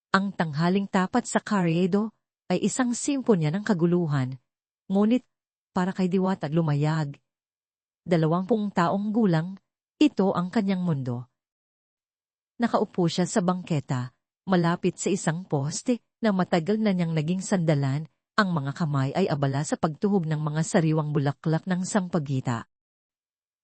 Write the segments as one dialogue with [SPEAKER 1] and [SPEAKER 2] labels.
[SPEAKER 1] Ang tanghaling tapat sa Carriedo ay isang simponya ng kaguluhan, ngunit para kay Diwata lumayag. 20 taong gulang, ito ang kanyang mundo. Nakaupo siya sa bangketa, malapit sa isang poste na matagal na niyang naging sandalan, ang mga kamay ay abala sa pagtuhog ng mga sariwang bulaklak ng sampagita.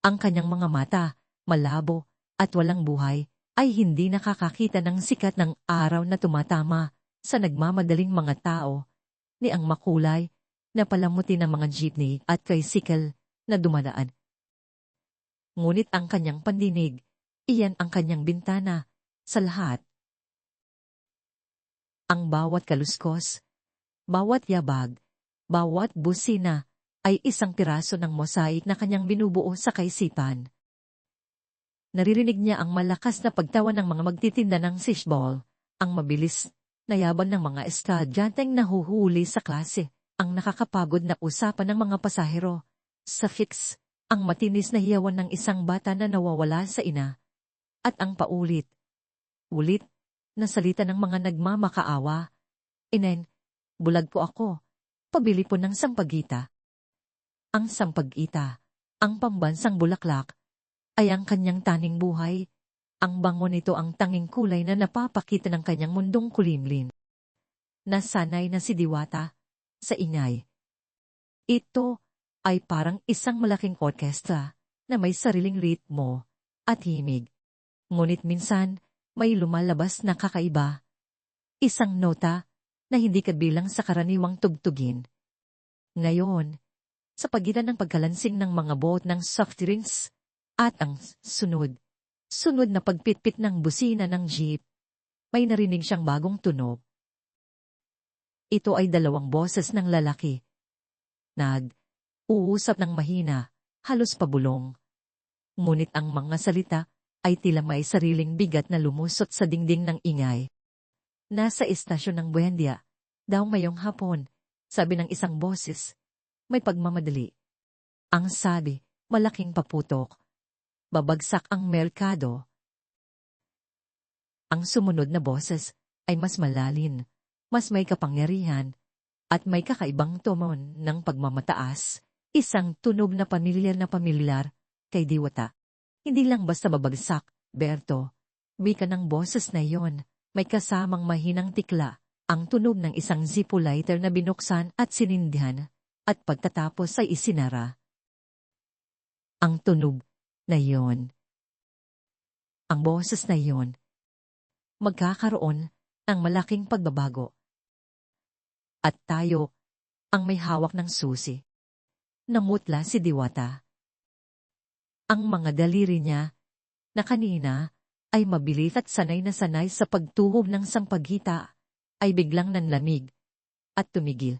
[SPEAKER 1] Ang kanyang mga mata, malabo at walang buhay, ay hindi nakakakita ng sikat ng araw na tumatama sa nagmamadaling mga tao, ni ang makulay na palamuti ng mga jeepney at tricycle na dumadaan. Ngunit ang kanyang pandinig, iyan ang kanyang bintana sa lahat. Ang bawat kaluskos, bawat yabag, bawat busina ay isang piraso ng mosaik na kanyang binubuo sa kaisipan. Naririnig niya ang malakas na pagtawa ng mga magtitinda ng fishball, ang mabilis na yaban ng mga estudyanteng nahuhuli sa klase, ang nakakapagod na usapan ng mga pasahero, sa fix, ang matinis na hiyawan ng isang bata na nawawala sa ina, at ang paulit-ulit na salita ng mga nagmamakaawa. Inen, bulag po ako, pabili po ng sampagita. Ang sampagita, ang pambansang bulaklak, ay ang kanyang taning buhay. Ang bango nito ang tanging kulay na napapakita ng kanyang mundong kulimlim. Nasanay na si Diwata sa ingay. Ito ay parang isang malaking orkestra na may sariling ritmo at himig. Ngunit minsan, may lumalabas na kakaiba. Isang nota na hindi kabilang sa karaniwang tugtugin. Ngayon, sa pagitan ng pagkalansing ng mga bot ng soft drinks at ang sunod na pagpitpit ng busina ng jeep, may narinig siyang bagong tunog. Ito ay 2 boses ng lalaki. Nag-uusap ng mahina, halos pabulong. Ngunit ang mga salita ay tila may sariling bigat na lumusot sa dingding ng ingay. Nasa istasyon ng Buendia, daw ngayong hapon, sabi ng isang boses. May pagmamadali. Ang sabi, malaking paputok. Babagsak ang merkado. Ang sumunod na boses ay mas malalim, mas may kapangyarihan, at may kakaibang tono ng pagmamataas, isang tunog na pamilyar kay Diwata. Hindi lang basta babagsak, Berto. Wika ng boses na iyon, may kasamang mahinang tikla, ang tunog ng isang zippo lighter na binuksan at sinindihan, at pagtatapos ay isinara. Ang tunog na iyon. Ang boses na iyon. Magkakaroon ng malaking pagbabago. At tayo, ang may hawak ng susi. Namutla si Diwata. Ang mga daliri niya, na kanina, ay mabilis at sanay na sanay sa pagtuhog ng sampagita, ay biglang nanlamig at tumigil.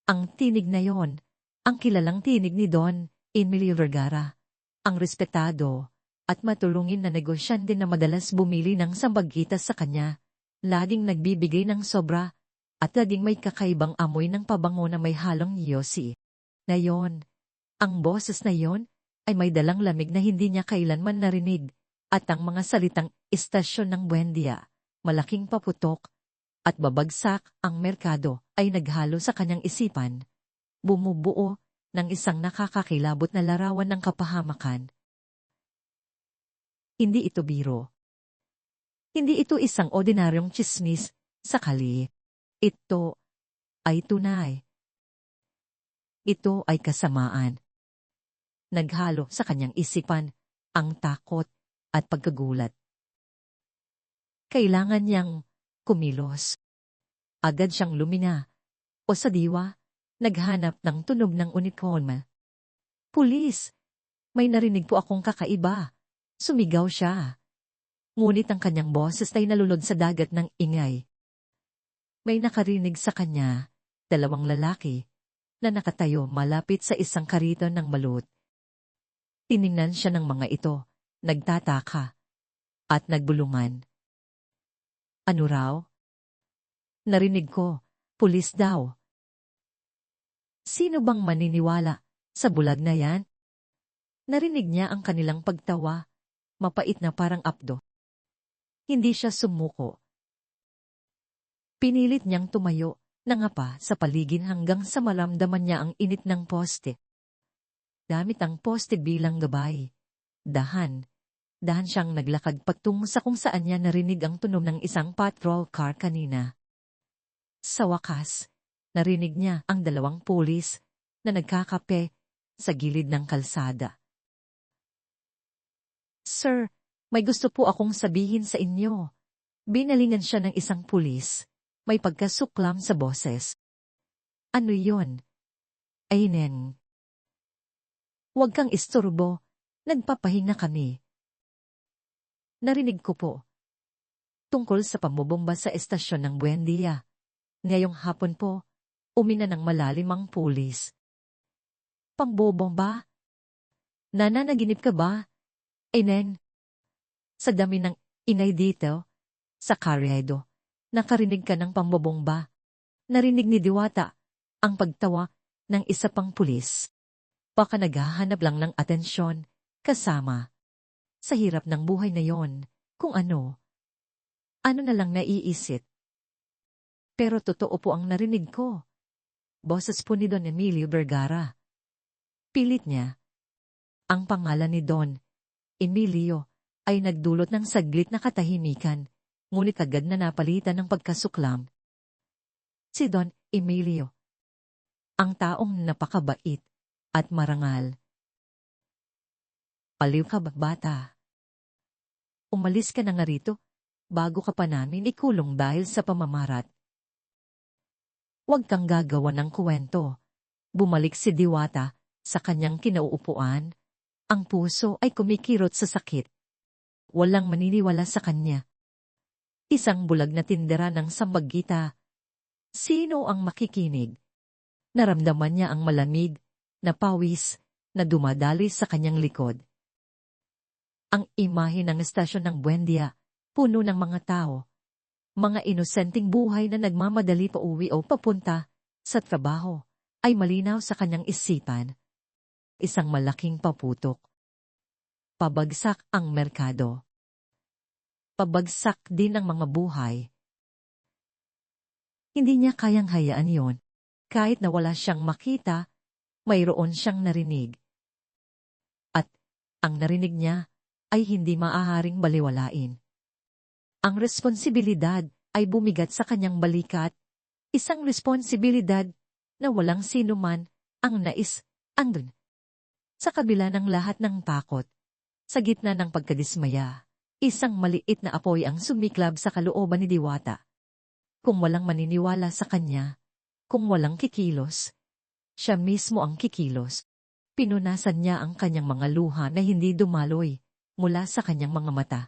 [SPEAKER 1] Ang tinig na iyon, ang kilalang tinig ni Don Emilio Vergara, ang respetado at matulungin na negosyante na madalas bumili ng sampagita sa kanya, laging nagbibigay ng sobra, at laging may kakaibang amoy ng pabango na may halong yosi. Ngayon, ang boses na iyon ay may dalang lamig na hindi niya kailanman narinig, at ang mga salitang istasyon ng Buendia, malaking paputok, at babagsak ang merkado ay naghalo sa kanyang isipan. Bumubuo ng isang nakakakilabot na larawan ng kapahamakan. Hindi ito biro. Hindi ito isang ordinaryong tsismis sa kali. Ito ay tunay. Ito ay kasamaan. Naghalo sa kanyang isipan ang takot at pagkagulat. Kailangan niyang kumilos. Agad siyang lumina, o sa diwa, naghanap ng tunog ng uniforme. Pulis! May narinig po akong kakaiba. Sumigaw siya. Ngunit ang kanyang boses ay nalunod sa dagat ng ingay. May nakarinig sa kanya, 2 lalaki, na nakatayo malapit sa isang kariton ng balut. Tiningnan siya ng mga ito, nagtataka, at nagbulungan. Ano raw? Narinig ko, pulis daw. Sino bang maniniwala sa bulag na yan? Narinig niya ang kanilang pagtawa, mapait na parang apdo. Hindi siya sumuko. Pinilit niyang tumayo, nangapa sa paligid hanggang sa maramdaman niya ang init ng poste. Gamit ang poste bilang gabay. Dahan siyang naglakad patungo sa kung saan niya narinig ang tunog ng isang patrol car kanina. Sa wakas, narinig niya ang 2 pulis na nagkakape sa gilid ng kalsada. "Sir, may gusto po akong sabihin sa inyo." Binalingan siya ng isang pulis. May pagkasuklam sa boses. "Ano yon?" "Ainen. Huwag kang isturbo. Nagpapahinga kami." "Narinig ko po. Tungkol sa pambobomba sa estasyon ng Buendia. Ngayong hapon po, umina ng malalim ang pulis." "Pambobomba? Nananaginip ka ba, Ainen?" Sa dami ng ingay dito, sa Carriedo, nakarinig ka ng pambobomba. Narinig ni Diwata ang pagtawa ng isa pang pulis. Baka naghahanap lang ng atensyon, kasama. Sa hirap ng buhay na yon, kung ano na lang naiisip. Pero totoo po ang narinig ko. Boses po ni Don Emilio Vergara. Pilit niya. Ang pangalan ni Don Emilio ay nagdulot ng saglit na katahimikan, ngunit agad na napalitan ng pagkasuklam. Si Don Emilio. Ang taong napakabait at marangal. "Aliw ka ba, bata? Umalis ka na nga rito bago ka pa namin ikulong dahil sa pamamarat. Huwag kang gagawa ng kwento." Bumalik si Diwata sa kanyang kinauupuan. Ang puso ay kumikirot sa sakit. Walang maniniwala sa kanya. Isang bulag na tindera ng Sambagita. Sino ang makikinig? Naramdaman niya ang malamig na pawis na dumadali sa kanyang likod. Ang imahe ng estasyon ng Buendia, puno ng mga tao. Mga inosenteng buhay na nagmamadali pa uwi o papunta sa trabaho, ay malinaw sa kanyang isipan. Isang malaking paputok. Pabagsak ang merkado. Pabagsak din ang mga buhay. Hindi niya kayang hayaan yon. Kahit na wala siyang makita, mayroon siyang narinig. At ang narinig niya ay hindi maaaring baliwalain. Ang responsibilidad ay bumigat sa kanyang balikat. Isang responsibilidad na walang sino man ang nais andun. Sa kabila ng lahat ng takot, sa gitna ng pagkadismaya, isang maliit na apoy ang sumiklab sa kalooban ni Diwata. Kung walang maniniwala sa kanya, kung walang kikilos, siya mismo ang kikilos. Pinunasan niya ang kanyang mga luha na hindi dumaloy mula sa kanyang mga mata.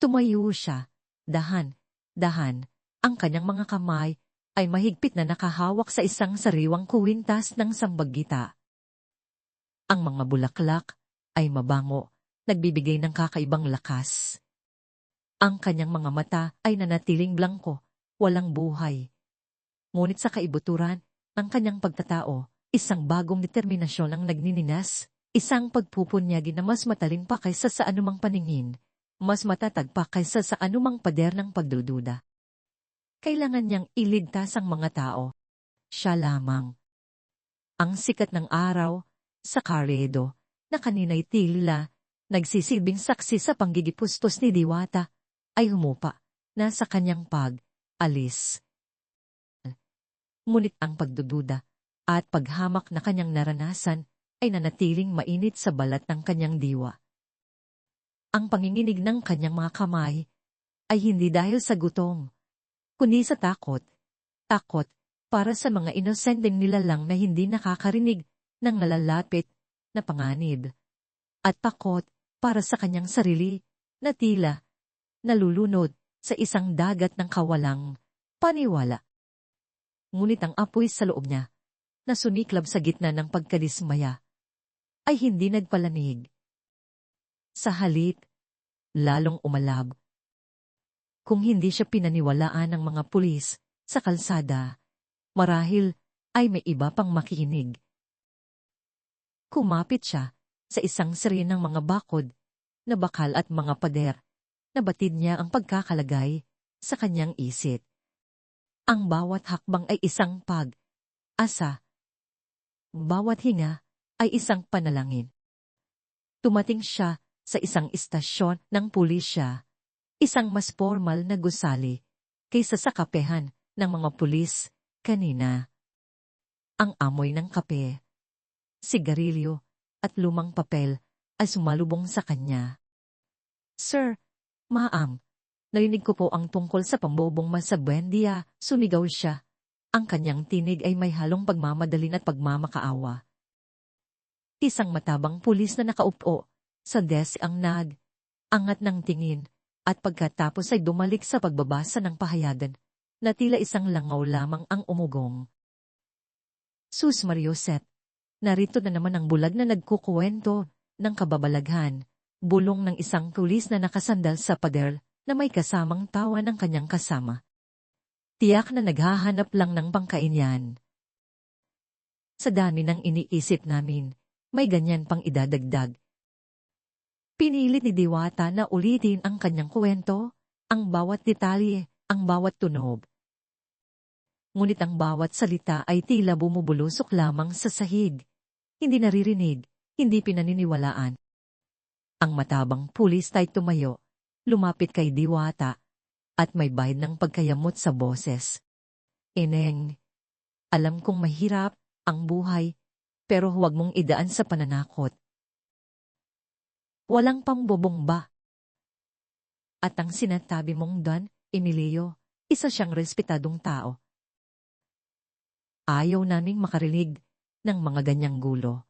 [SPEAKER 1] Tumayo siya, dahan, ang kanyang mga kamay ay mahigpit na nakahawak sa isang sariwang kuwintas ng Sambagita. Ang mga bulaklak ay mabango, nagbibigay ng kakaibang lakas. Ang kanyang mga mata ay nanatiling blangko, walang buhay. Ngunit sa kaibuturan ng kanyang pagkatao, isang bagong determinasyon ang nagnininas, isang pagpupunyagi na mas matalim pa kaysa sa anumang paningin, mas matatag pa kaysa sa anumang pader ng pagdududa. Kailangan niyang iligtas ang mga tao. Siya lamang. Ang sikat ng araw sa Carriedo, na kanina'y tila nagsisilbing saksi sa panggigipustos ni Diwata, ay humupa na sa kanyang pag-alis. Ngunit ang pagdududa at paghamak na kanyang naranasan ay nanatiling mainit sa balat ng kanyang diwa. Ang panginginig ng kanyang mga kamay ay hindi dahil sa gutom, kundi sa takot. Takot para sa mga inosenteng nilalang na hindi nakakarinig ng nalalapit na panganib. At takot para sa kanyang sarili na tila nalulunod sa isang dagat ng kawalang paniwala. Ngunit ang apoy sa loob niya, na sumiklab sa gitna ng pagkadismaya, ay hindi nagpalamig. Sa halip, lalong umalab. Kung hindi siya pinaniwalaan ng mga pulis sa kalsada, marahil ay may iba pang makikinig. Kumapit siya sa isang seri ng mga bakod na bakal at mga pader. Nabatid niya ang pagkakalagay sa kanyang isip. Ang bawat hakbang ay isang pag-asa. Bawat hinga ay isang panalangin. Tumating siya sa isang istasyon ng pulisya, isang mas formal na gusali kaysa sa kapehan ng mga pulis kanina. Ang amoy ng kape, sigarilyo at lumang papel ay sumalubong sa kanya. Sir, ma'am, narinig ko po ang tungkol sa pambobong sa Buendia, sumigaw siya. Ang kanyang tinig ay may halong pagmamadalin at pagmamakaawa. Isang matabang pulis na nakaupo sa desk ang angat ng tingin at pagkatapos ay dumalik sa pagbabasa ng pahayagan na tila isang langaw lamang ang umugong. Sus Mariosep, narito na naman ang bulag na nagkukuwento ng kababalaghan, bulong ng isang pulis na nakasandal sa pader na may kasamang tawa ng kanyang kasama. Tiyak na naghahanap lang ng pangkain yan. Sa dami ng iniisip namin, may ganyan pang idadagdag. Pinilit ni Diwata na ulitin ang kanyang kwento, ang bawat detalye, ang bawat tunog. Ngunit ang bawat salita ay tila bumubulusok lamang sa sahig. Hindi naririnig, hindi pinaniniwalaan. Ang matabang pulis ay tumayo, lumapit kay Diwata, at may bahid ng pagkayamot sa boses. Ineng, alam kong mahirap ang buhay, pero huwag mong idaan sa pananakot. Walang pambobong ba? At ang sinatabi mong Don Emilio, isa siyang respetadong tao. Ayaw naming makarinig ng mga ganyang gulo.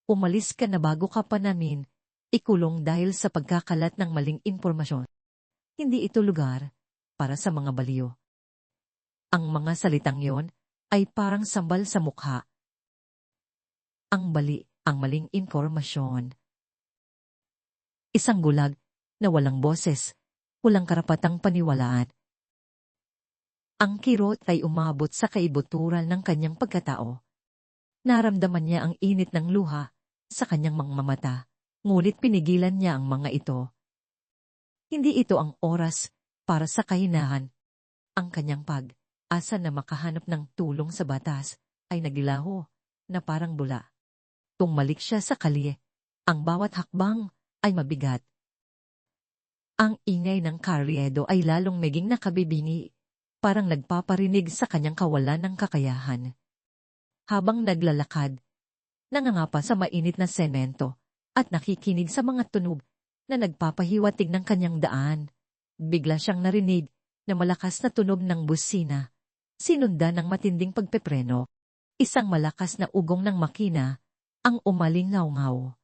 [SPEAKER 1] Umalis ka na bago ka pa namin ikulong dahil sa pagkakalat ng maling impormasyon. Hindi ito lugar para sa mga baliw. Ang mga salitang yon ay parang sambal sa mukha. Ang maling impormasyon. Isang gulag na walang boses, walang karapatang paniwalaan. Ang kirot ay umabot sa kaibuturan ng kanyang pagkatao. Naramdaman niya ang init ng luha sa kanyang mga mata, ngunit pinigilan niya ang mga ito. Hindi ito ang oras para sa kahinahan. Ang kanyang pag-asa na makahanap ng tulong sa batas ay nagilaho na parang bula. Tumalik siya sa kalye. Ang bawat hakbang ay mabigat. Ang ingay ng karyedo ay lalong meging nakabibingi, parang nagpaparinig sa kanyang kawalan ng kakayahan. Habang naglalakad, nangangapa sa mainit na semento at nakikinig sa mga tunog na nagpapahiwatig ng kanyang daan. Bigla siyang narinig na malakas na tunog ng busina, sinundan ng matinding pagpepreno. Isang malakas na ugong ng makina ang umaling ngaw-ngaw.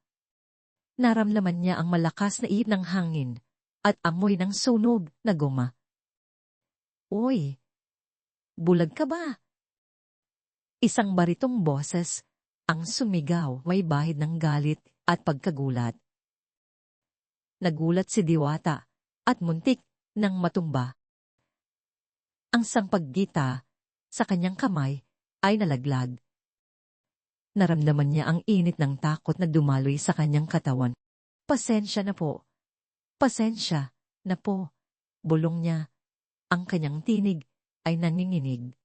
[SPEAKER 1] Naramdaman niya ang malakas na ihip ng hangin at amoy ng sunog na goma. Uy, bulag ka ba? Isang baritong boses ang sumigaw, may bahid ng galit at pagkagulat. Nagulat si Diwata at muntik nang matumba. Ang sampaggita sa kanyang kamay ay nalaglag. Naramdaman niya ang init ng takot na dumaloy sa kanyang katawan. Pasensya na po. Pasensya na po. Bulong niya. Ang kanyang tinig ay nanginginig.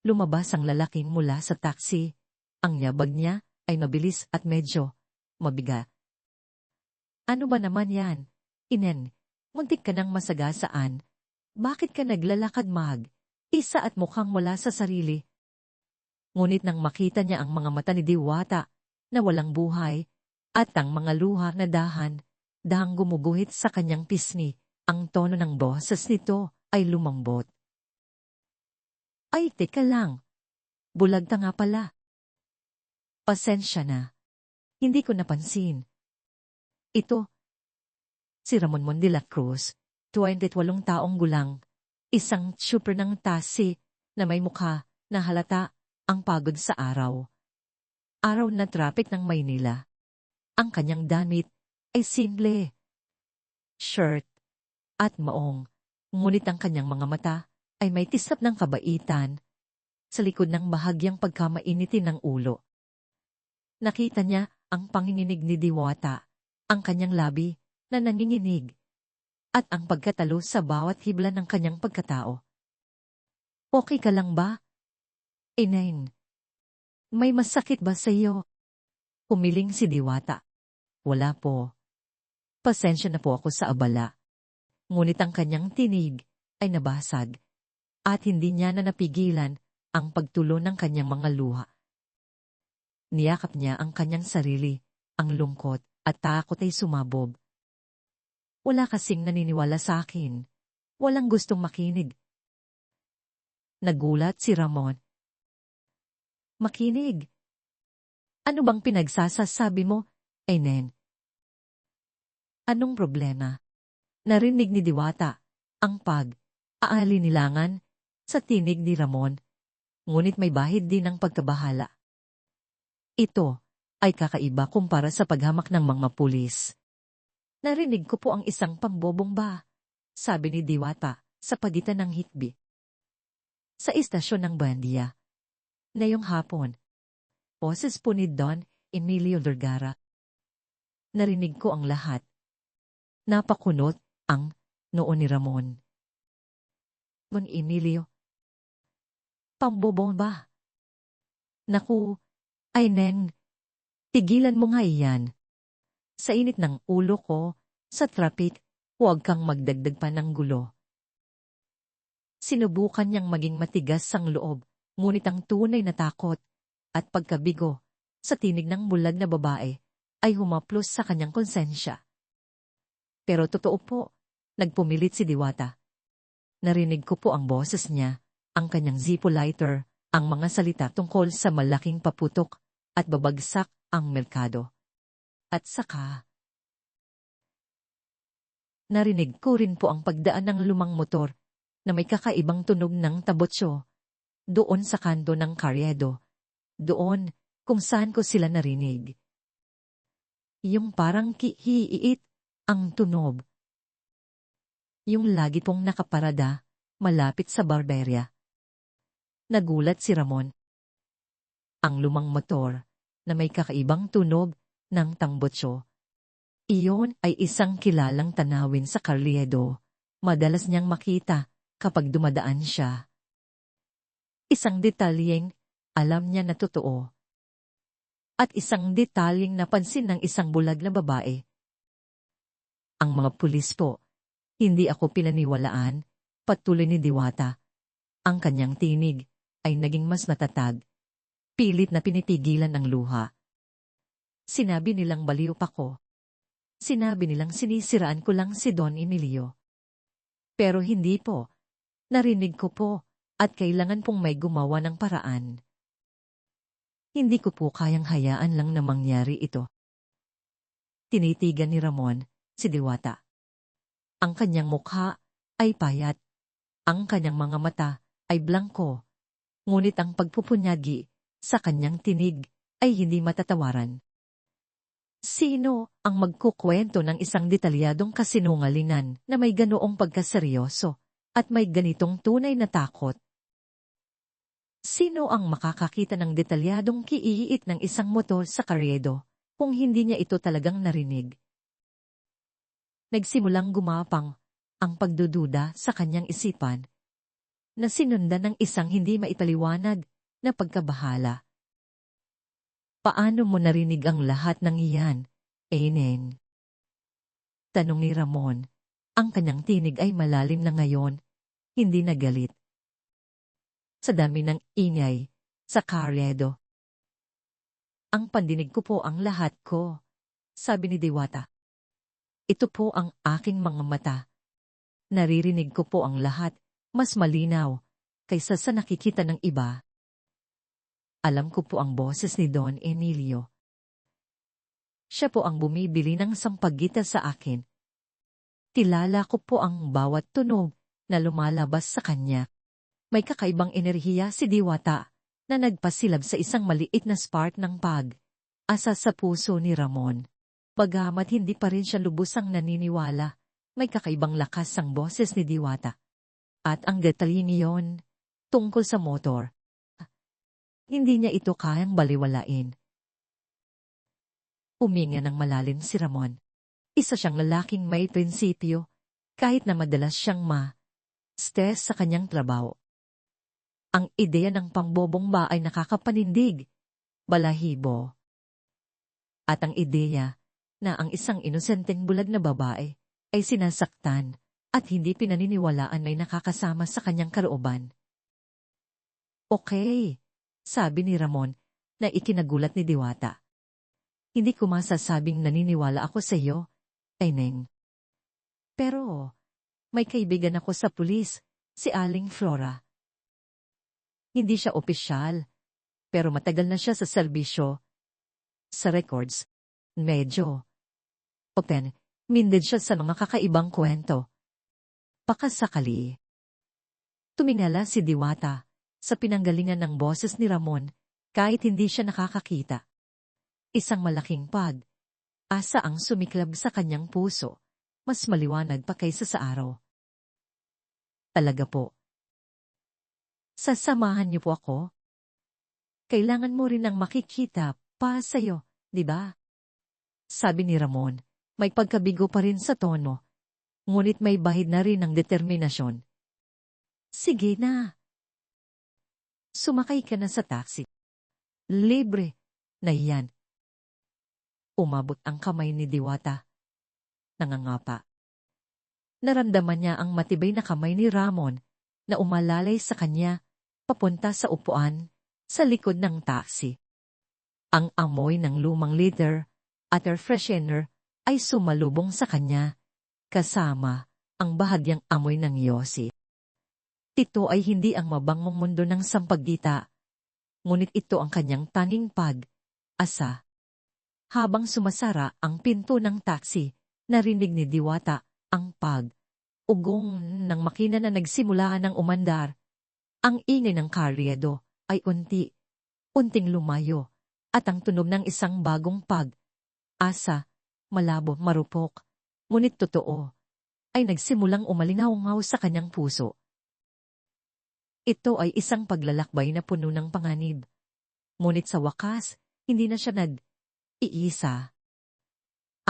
[SPEAKER 1] Lumabas ang lalaki mula sa taxi. Ang yabag niya ay mabilis at medyo mabigat. Ano ba naman yan? Inen, muntik ka nang masagasaan. Bakit ka naglalakad isa at mukhang wala sa sarili? Ngunit nang makita niya ang mga mata ni Diwata na walang buhay at ang mga luha na dahang gumuguhit sa kanyang pisngi, ang tono ng boses nito ay lumambot. Ay, teka lang. Bulag ka nga pala. Pasensya na. Hindi ko napansin. Ito, si Ramon Mon de la Cruz, 28 taong gulang, isang super ng tasi na may mukha na halata ang pagod sa araw. Araw na traffic ng Maynila. Ang kanyang damit ay simple. Shirt at maong, ngunit ang kanyang mga mata ay may tisap ng kabaitan sa likod ng bahagyang pagkamainitin ng ulo. Nakita niya ang panginginig ni Diwata, ang kanyang labi na nanginginig, at ang pagkatalo sa bawat hibla ng kanyang pagkatao. Okay ka lang ba? Inen, may masakit ba sa iyo? Humiling si Diwata. Wala po. Pasensya na po ako sa abala. Ngunit ang kanyang tinig ay nabasag at hindi niya na napigilan ang pagtulo ng kanyang mga luha. Niyakap niya ang kanyang sarili, ang lungkot at takot ay sumabob. Wala kasing naniniwala sa akin. Walang gustong makinig. Nagulat si Ramon. Makinig. Ano bang pinagsasasabi mo, Enen? Anong problema? Narinig ni Diwata ang pag-aalinilangan sa tinig ni Ramon, ngunit may bahid din ng pagkabahala. Ito ay kakaiba kumpara sa paghamak ng mga pulis. Narinig ko po ang isang pambobomba, sabi ni Diwata sa pagitan ng hitbi. Sa istasyon ng Bandia. Ngayong hapon, boses po ni Don Emilio Vergara. Narinig ko ang lahat. Napakunot ang noo ni Ramon. Don Emilio. Pambobomba. Naku, ay Neng, tigilan mo nga iyan. Sa init ng ulo ko, sa traffic, huwag kang magdagdag pa ng gulo. Sinubukan niyang maging matigas ang loob, ngunit ang tunay na takot at pagkabigo sa tinig ng bulag na babae ay humaplos sa kanyang konsensya. Pero totoo po, nagpumilit si Diwata. Narinig ko po ang boses niya, ang kanyang Zippo lighter, ang mga salita tungkol sa malaking paputok at babagsak ang merkado. At saka, narinig ko rin po ang pagdaan ng lumang motor na may kakaibang tunog ng tabotsyo doon sa kanto ng Carriedo, doon kung saan ko sila narinig. Yung parang kihiiit ang tunog. Yung lagi pong nakaparada, malapit sa Barberia. Nagulat si Ramon. Ang lumang motor na may kakaibang tunog ng tambotsyo. Iyon ay isang kilalang tanawin sa Carriedo. Madalas niyang makita kapag dumadaan siya. Isang detalyeng alam niya na totoo. At isang detalyeng napansin ng isang bulag na babae. Ang mga pulis po, hindi ako pinaniwalaan, patuloy ni Diwata. Ang kanyang tinig ay naging mas matatag. Pilit na pinipigilan ang luha. Sinabi nilang baliw pa ko. Sinabi nilang sinisiraan ko lang si Don Emilio. Pero hindi po. Narinig ko po at kailangan pong may gumawa ng paraan. Hindi ko po kayang hayaan lang na mangyari ito. Tinitigan ni Ramon si Diwata. Ang kanyang mukha ay payat. Ang kanyang mga mata ay blangko. Ngunit ang pagpupunyagi sa kanyang tinig ay hindi matatawaran. Sino ang magkukwento ng isang detalyadong kasinungalingan na may ganoong pagkaseryoso at may ganitong tunay na takot? Sino ang makakakita ng detalyadong kiiit ng isang motor sa Carriedo kung hindi niya ito talagang narinig? Nagsimulang gumapang ang pagdududa sa kanyang isipan na sinundan ng isang hindi maipaliwanag na pagkabahala. Paano mo narinig ang lahat ng iyan, Enen? Tanong ni Ramon. Ang kanyang tinig ay malalim na ngayon, hindi na galit. Sa dami ng ingay sa Carriedo. Ang pandinig ko po ang lahat ko, sabi ni Diwata. Ito po ang aking mga mata. Naririnig ko po ang lahat, mas malinaw, kaysa sa nakikita ng iba. Alam ko po ang boses ni Don Emilio. Siya po ang bumibili ng sampagita sa akin. Kilala ko po ang bawat tunog na lumalabas sa kanya. May kakaibang enerhiya si Diwata na nagpasilab sa isang maliit na spark ng pag-asa sa puso ni Ramon. Bagamat hindi pa rin siya lubusang naniniwala, may kakaibang lakas ang boses ni Diwata. At ang detalyeng iyon, tungkol sa motor. Hindi niya ito kayang baliwalain. Huminga ng malalim si Ramon. Isa siyang lalaking may prinsipyo, kahit na madalas siyang ma-stress sa kanyang trabaho. Ang ideya ng pangbobomba ay nakakapanindig, balahibo. At ang ideya na ang isang inosenteng bulag na babae ay sinasaktan at hindi pinaniniwalaan ay nakakasama sa kanyang kalooban. Okay, sabi ni Ramon na ikinagulat ni Diwata. Hindi ko masasabing naniniwala ako sa iyo, Taineng. Pero, may kaibigan ako sa pulis, si Aling Flora. Hindi siya opisyal, pero matagal na siya sa serbisyo. Sa records, medyo open-minded siya sa mga kakaibang kwento. Pakasakali. Tumingala si Diwata sa pinanggalingan ng boses ni Ramon kahit hindi siya nakakakita. Isang malaking asa ang sumiklab sa kanyang puso, mas maliwanag pa kaysa sa araw. Talaga po. Sasamahan niyo po ako? Kailangan mo rin ng makikita pa sa'yo, di ba? Sabi ni Ramon, may pagkabigo pa rin sa tono, ngunit may bahid na rin ng determinasyon. Sige na. Sumakay ka na sa taxi. Libre na yan. Umabot ang kamay ni Diwata. Nangangapa. Naramdaman niya ang matibay na kamay ni Ramon na umalalay sa kanya papunta sa upuan sa likod ng taxi. Ang amoy ng lumang leather at air freshener ay sumalubong sa kanya, kasama ang bahagyang amoy ng yosi. Ito ay hindi ang mabangong mundo ng sampaggita, ngunit ito ang kanyang tanging asa. Habang sumasara ang pinto ng taxi, narinig ni Diwata ang ugong ng makina na nagsimulaan ng umandar. Ang ingay ng karyado ay unting lumayo, at ang tunog ng isang bagong asa, malabo marupok, ngunit totoo, ay nagsimulang umalingaw-ngaw sa kanyang puso. Ito ay isang paglalakbay na puno ng panganib. Ngunit sa wakas, hindi na siya iisa.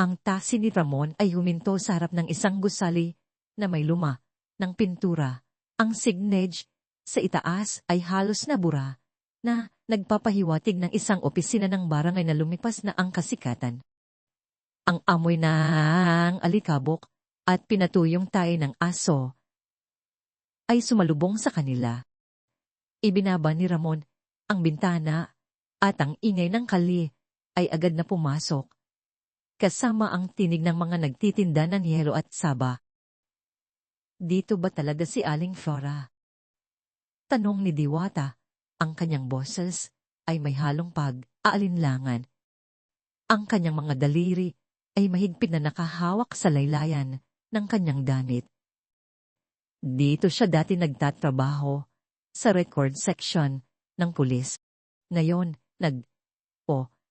[SPEAKER 1] Ang taxi ni Ramon ay huminto sa harap ng isang gusali na may luma ng pintura. Ang signage sa itaas ay halos nabura na nagpapahiwatig ng isang opisina ng barangay na lumipas na ang kasikatan. Ang amoy ng alikabok at pinatuyong tayo ng aso ay sumalubong sa kanila. Ibinaba ni Ramon ang bintana at ang ingay ng kali ay agad na pumasok, kasama ang tinig ng mga nagtitinda ng yelo at saba. Dito ba talaga si Aling Flora? Tanong ni Diwata, ang kanyang boses ay may halong pag-aalinlangan. Ang kanyang mga daliri ay mahigpit na nakahawak sa laylayan ng kanyang damit. Dito siya dati nagtatrabaho sa record section ng pulis. Ngayon,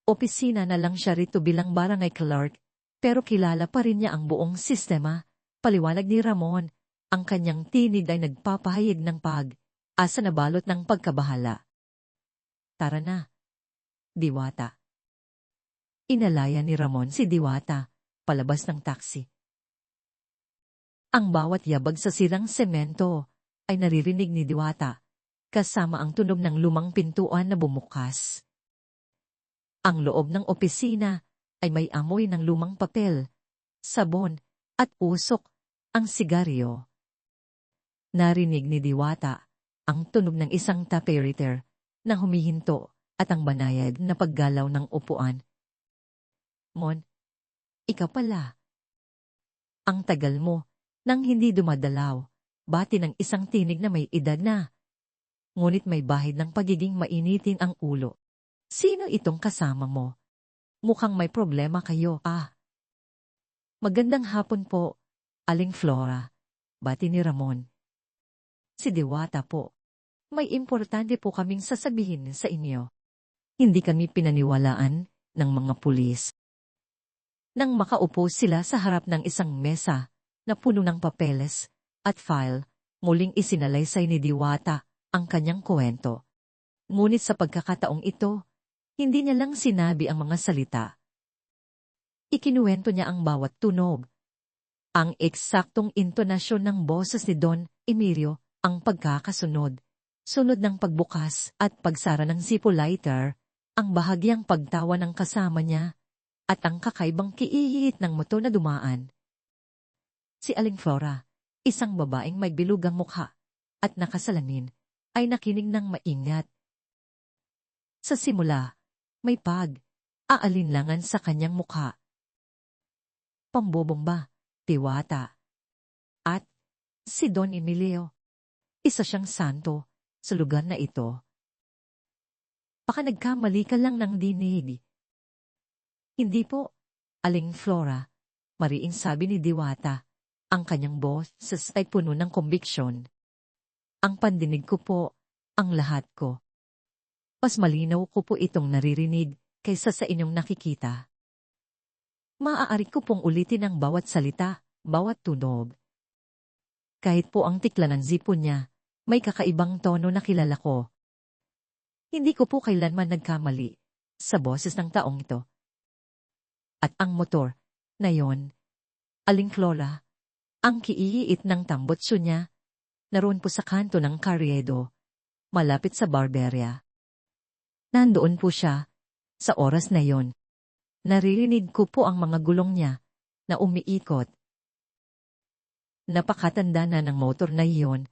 [SPEAKER 1] opisina na lang siya rito bilang barangay clerk, pero kilala pa rin niya ang buong sistema. Paliwanag ni Ramon, ang kanyang tinig ay nagpapahayag ng asa na balot ng pagkabahala. Tara na, Diwata. Inalaya ni Ramon si Diwata, palabas ng taxi. Ang bawat yabag sa sirang semento ay naririnig ni Diwata, kasama ang tunog ng lumang pintuan na bumukas. Ang loob ng opisina ay may amoy ng lumang papel, sabon, at usok, ang sigaryo. Narinig ni Diwata ang tunog ng isang typewriter na humihinto at ang banayad na paggalaw ng upuan. Mon, ikaw pala. Ang tagal mo nang hindi dumadalaw, bati ng isang tinig na may edad na. Ngunit may bahid ng pagiging mainitin ang ulo. Sino itong kasama mo? Mukhang may problema kayo, Magandang hapon po, Aling Flora, bati ni Ramon. Si Diwata po. May importante po kaming sasabihin sa inyo. Hindi kami pinaniwalaan ng mga pulis. Nang makaupo sila sa harap ng isang mesa na puno ng papeles at file, muling isinalaysay ni Diwata ang kanyang kwento. Ngunit sa pagkakataong ito, hindi niya lang sinabi ang mga salita. Ikinuwento niya ang bawat tunog. Ang eksaktong intonasyon ng boses ni Don Emilio, ang pagkakasunod, Sunod ng pagbukas at pagsara ng zippo lighter, ang bahagyang pagtawa ng kasama niya, at ang kakaibang kiihit ng motor na dumaan. Si Aling Flora, isang babaeng may bilugang mukha at nakasalamin, ay nakinig ng maingat. Sa simula, may aalinlangan sa kanyang mukha. Pambobong ba, Diwata? At si Don Emilio, isa siyang santo sa lugar na ito. Baka nagkamali ka lang ng dinig. Hindi po, Aling Flora, mariing sabi ni Diwata, ang kanyang boss ay puno ng kombiksyon. Ang pandinig ko po, ang lahat ko. Mas malinaw ko po itong naririnig kaysa sa inyong nakikita. Maaari ko pong ulitin ang bawat salita, bawat tunog. Kahit po ang tikla ng zipo niya, may kakaibang tono na kilala ko. Hindi ko po kailanman nagkamali sa boses ng taong ito. At ang motor na yon, Aling Flora, ang kiiit ng tambutso niya, naroon po sa kanto ng Carriedo, malapit sa Barberia. Nandoon po siya, sa oras na yon. Naririnig ko po ang mga gulong niya na umiikot. Napakatanda na ng motor na iyon,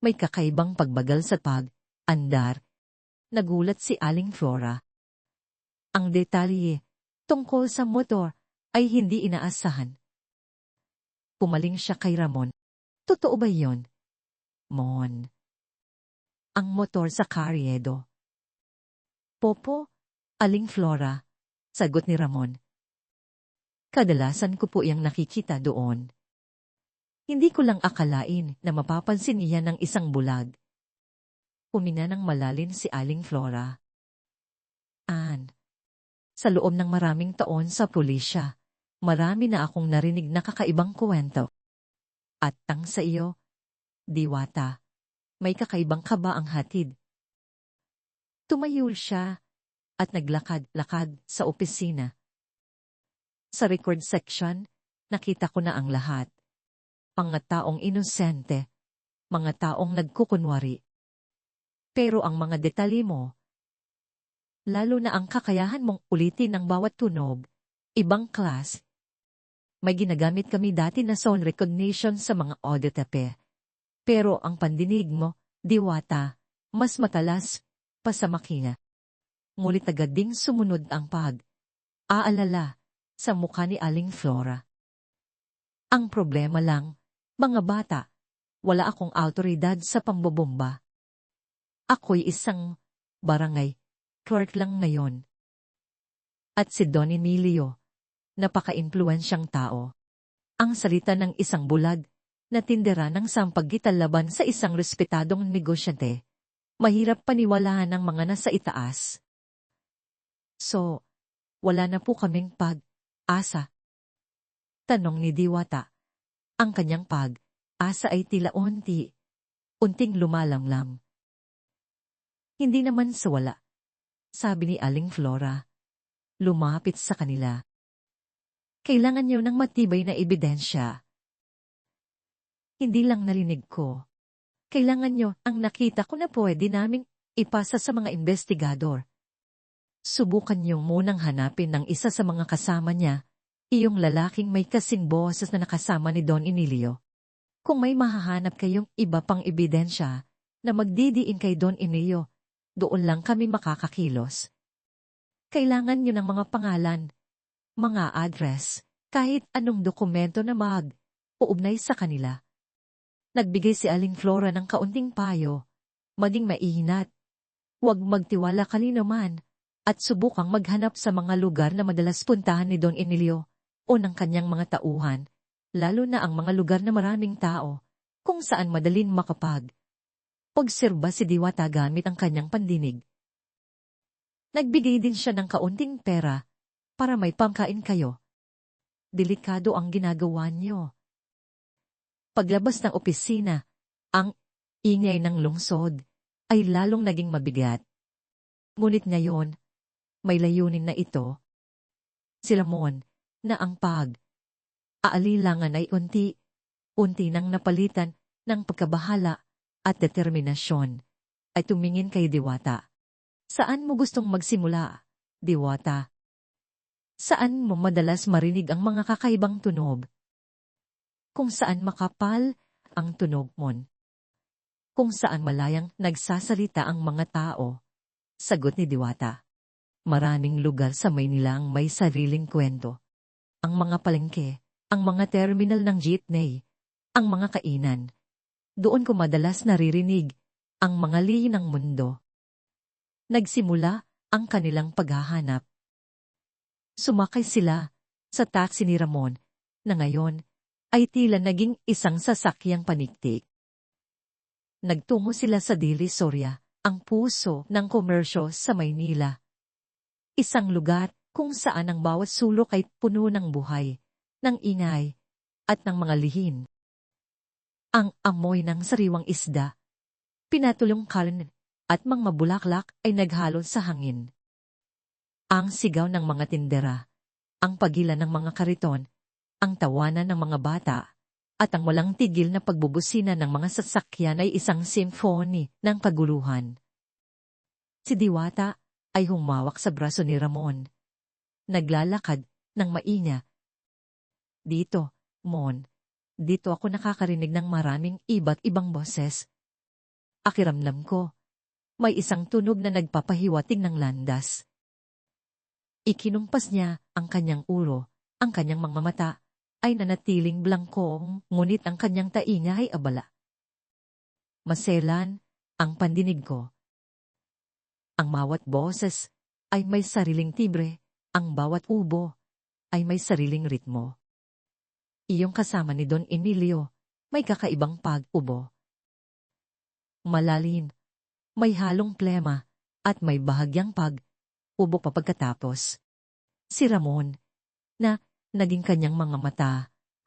[SPEAKER 1] may kakaibang pagbagal sa pag-andar. Nagulat si Aling Flora. Ang detalye tungkol sa motor ay hindi inaasahan. Pumaling siya kay Ramon. Totoo ba yon? Mon. Ang motor sa Carriedo. Popo, Aling Flora, sagot ni Ramon. Kadalasan ko po iyang nakikita doon. Hindi ko lang akalain na mapapansin niya ng isang bulag. Humina ng malalim si Aling Flora. Sa loob ng maraming taon sa pulisya, marami na akong narinig na kakaibang kwento. At tang sa iyo, Diwata, may kakaibang kaba ang hatid. Tumayo siya at naglakad-lakad sa opisina. Sa record section, nakita ko na ang lahat. Mga taong inosente, mga taong nagkukunwari. Pero ang mga detalye mo, lalo na ang kakayahan mong ulitin ang bawat tunog, ibang class. May ginagamit kami dati na sound recognition sa mga audiotape. Pero ang pandinig mo, Diwata, mas matalas pa sa makina. Ngulit agad ding sumunod ang aalala sa mukha ni Aling Flora. Ang problema lang, mga bata, wala akong awtoridad sa pambobomba. Ako'y isang barangay clerk lang ngayon. At si Don Emilio, napaka-impluwensyang tao. Ang salita ng isang bulag na tindera ng sampagitan laban sa isang respetadong negosyante, mahirap paniwalaan ng mga nasa itaas. So, wala na po kaming pag-asa. Tanong ni Diwata. Ang kanyang pag-asa ay tila unting lumalamlam. Hindi naman sa wala, sabi ni Aling Flora. Lumapit sa kanila. Kailangan niyo ng matibay na ebidensya. Hindi lang narinig ko. Kailangan niyo ang nakita ko na pwede naming ipasa sa mga investigador. Subukan niyo munang hanapin ng isa sa mga kasama niya, iyong lalaking may kasing boses na nakasama ni Don Emilio. Kung may mahahanap kayong iba pang ebidensya na magdidiin kay Don Emilio, doon lang kami makakakilos. Kailangan niyo ng mga pangalan, mga address, kahit anong dokumento na uugnay sa kanila. Nagbigay si Aling Flora ng kaunting payo, maging maingat. Huwag magtiwala kanino man, at subukang maghanap sa mga lugar na madalas puntahan ni Don Emilio o ng kanyang mga tauhan, lalo na ang mga lugar na maraming tao, kung saan madaling obserba si Diwata gamit ang kanyang pandinig. Nagbigay din siya ng kaunting pera para may pangkain kayo. Delikado ang ginagawa niyo. Paglabas ng opisina, ang ingay ng lungsod ay lalong naging mabigat. Ngunit ngayon, may layunin na ito. Si Ramon, na ang aalilangan ay unti nang napalitan ng pagkabahala at determinasyon. ay tumingin kay Diwata. Saan mo gustong magsimula, Diwata? Saan mo madalas marinig ang mga kakaibang tunog? Kung saan makapal ang tunog mo? Kung saan malayang nagsasalita ang mga tao? Sagot ni Diwata. Maraming lugar sa Maynila ang may sariling kwento. Ang mga palengke, ang mga terminal ng jeepney, ang mga kainan. Doon ko madalas naririnig ang mga lihi ng mundo. Nagsimula ang kanilang paghahanap. Sumakay sila sa taxi ni Ramon na ngayon ay tila naging isang sasakyang paniktik. Nagtungo sila sa Divisoria, ang puso ng komersyo sa Maynila. Isang lugar kung saan ang bawat sulok ay puno ng buhay, ng ingay, at ng mga lihin. Ang amoy ng sariwang isda, pinatulong karne, at mga bulaklak ay naghalo sa hangin. Ang sigaw ng mga tindera, ang pagila ng mga kariton, ang tawanan ng mga bata, at ang walang tigil na pagbubusina ng mga sasakyan ay isang symphony ng kaguluhan. Si Diwata ay humawak sa braso ni Ramon. Naglalakad ng mainya. Dito, Mon, dito ako nakakarinig ng maraming iba't ibang boses. Akiramdam ko, may isang tunog na nagpapahiwatig ng landas. Ikinumpas niya ang kanyang ulo, ang kanyang mga mata ay nanatiling blangkong, ngunit ang kanyang tainga ay abala. Maselan ang pandinig ko. Ang bawat boses ay may sariling tibre, ang bawat ubo ay may sariling ritmo. Iyong kasama ni Don Emilio, may kakaibang pag-ubo. Malalim, may halong plema, at may bahagyang pag-ubo pa pagkatapos. Si Ramon, na naging kanyang mga mata,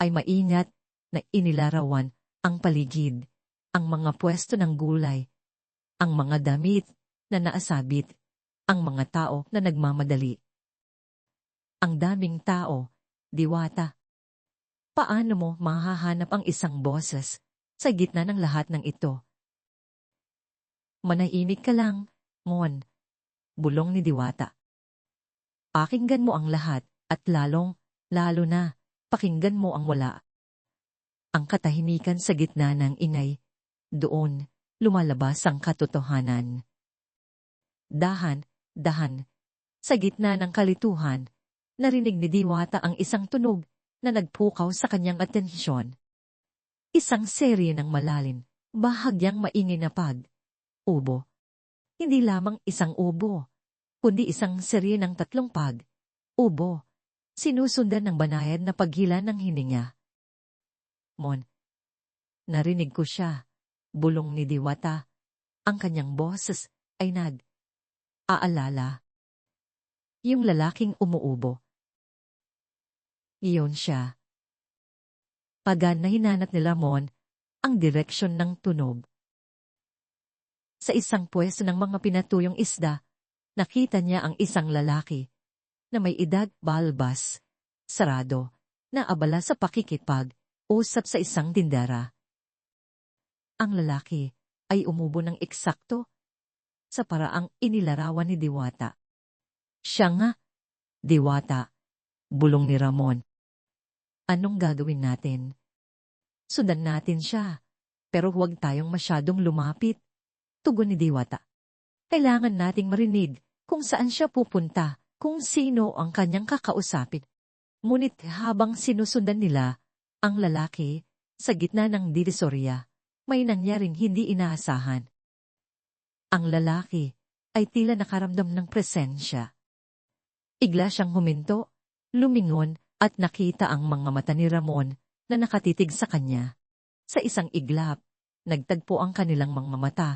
[SPEAKER 1] ay maingat na inilarawan ang paligid, ang mga pwesto ng gulay, ang mga damit na naasabit, ang mga tao na nagmamadali. Ang daming tao, Diwata. Paano mo mahahanap ang isang boses sa gitna ng lahat ng ito? Manahimik ka lang, Mon. Bulong ni Diwata. Pakinggan mo ang lahat at lalo na, pakinggan mo ang wala. Ang katahimikan sa gitna ng ingay, doon, lumalabas ang katotohanan. Dahan, sa gitna ng kalituhan, narinig ni Diwata ang isang tunog na nagpukaw sa kanyang atensyon. Isang serye ng malalim, bahagyang maingay na pag-ubo. Hindi lamang isang ubo, kundi isang serye ng 3 pag-ubo, sinusundan ng banayad na paghila ng hininga. Mon, narinig ko siya, bulong ni Diwata. Ang kanyang boses ay aalala. Yung lalaking umuubo. Iyon siya. Pagan na hinanap ni Ramon ang direksyon ng tunog. Sa isang pwesto ng mga pinatuyong isda, nakita niya ang isang lalaki na may edad balbas, sarado, na abala sa pakikipag-usap sa isang tindera. Ang lalaki ay umubo ng eksakto sa paraang inilarawan ni Diwata. Siya nga, Diwata, bulong ni Ramon. Anong gagawin natin? Sundan natin siya, pero huwag tayong masyadong lumapit. Tugon ni Diwata. Kailangan nating marinig kung saan siya pupunta, kung sino ang kanyang kakausapin. Ngunit habang sinusundan nila ang lalaki sa gitna ng Divisoria, may nangyaring hindi inaasahan. Ang lalaki ay tila nakaramdam ng presensya. Igla siyang huminto, lumingon at nakita ang mga mata ni Ramon na nakatitig sa kanya. Sa isang iglap, nagtagpo ang kanilang mga mata,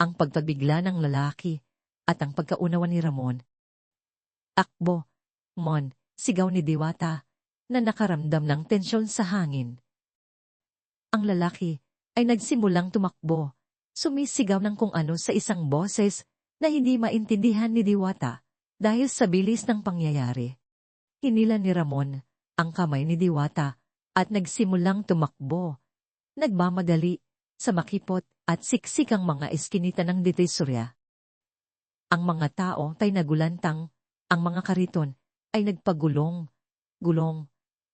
[SPEAKER 1] ang pagpabigla ng lalaki at ang pagkaunawa ni Ramon. Takbo, Mon, sigaw ni Diwata na nakaramdam ng tensyon sa hangin. Ang lalaki ay nagsimulang tumakbo, sumisigaw ng kung ano sa isang boses na hindi maintindihan ni Diwata dahil sa bilis ng pangyayari. Hinila ni Ramon ang kamay ni Diwata at nagsimulang tumakbo. Nagmamadali sa makipot at siksik ang mga eskinita ng Divisoria. Ang mga tao ay nagulantang, ang mga kariton ay nagpagulong,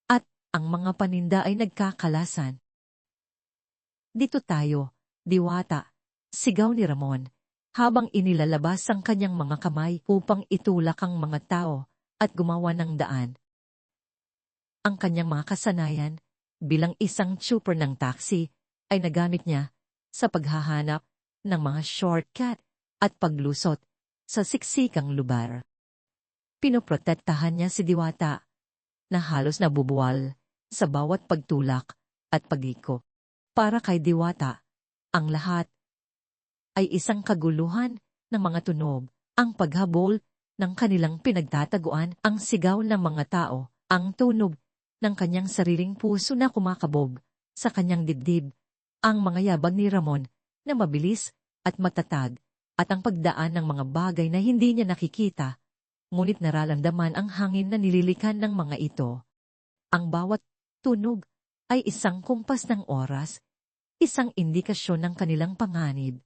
[SPEAKER 1] at ang mga paninda ay nagkakalasan. Dito tayo, Diwata, sigaw ni Ramon, habang inilalabas ang kanyang mga kamay upang itulak ang mga tao at gumawa ng daan. Ang kanyang mga kasanayan, bilang isang trooper ng taxi, ay nagamit niya sa paghahanap ng mga shortcut at paglusot sa siksikang lugar. Pinoprotektahan niya si Diwata, na halos nabubuwal sa bawat pagtulak at pagliko. Para kay Diwata, ang lahat ay isang kaguluhan ng mga tunog, ang paghabol ng kanilang pinagtataguan, ang sigaw ng mga tao, ang tunog ng kanyang sariling puso na kumakabog sa kanyang dibdib, ang mga yabag ni Ramon na mabilis at matatag, at ang pagdaan ng mga bagay na hindi niya nakikita, ngunit nararamdaman ang hangin na nililikan ng mga ito. Ang bawat tunog ay isang kumpas ng oras, isang indikasyon ng kanilang panganib.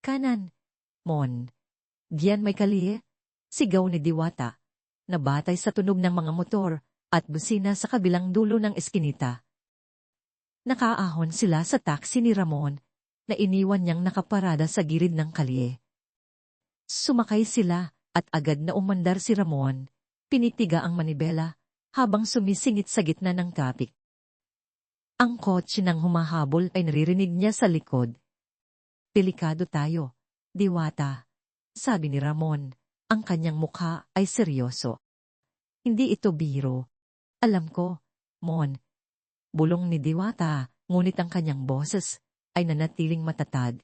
[SPEAKER 1] Kanan, Mon. Diyan may kali, sigaw ni Diwata, na batay sa tunog ng mga motor at busina sa kabilang dulo ng eskinita. Nakaahon sila sa taxi ni Ramon na iniwan niyang nakaparada sa gilid ng kalye. Sumakay sila at agad na umandar si Ramon, pinitiga ang manibela habang sumisingit sa gitna ng traffic. Ang kotse nang humahabol ay naririnig niya sa likod. Delikado tayo, Diwata, sabi ni Ramon, ang kanyang mukha ay seryoso. Hindi ito biro. Alam ko, Mon. Bulong ni Diwata, ngunit ang kanyang boses ay nanatiling matatag.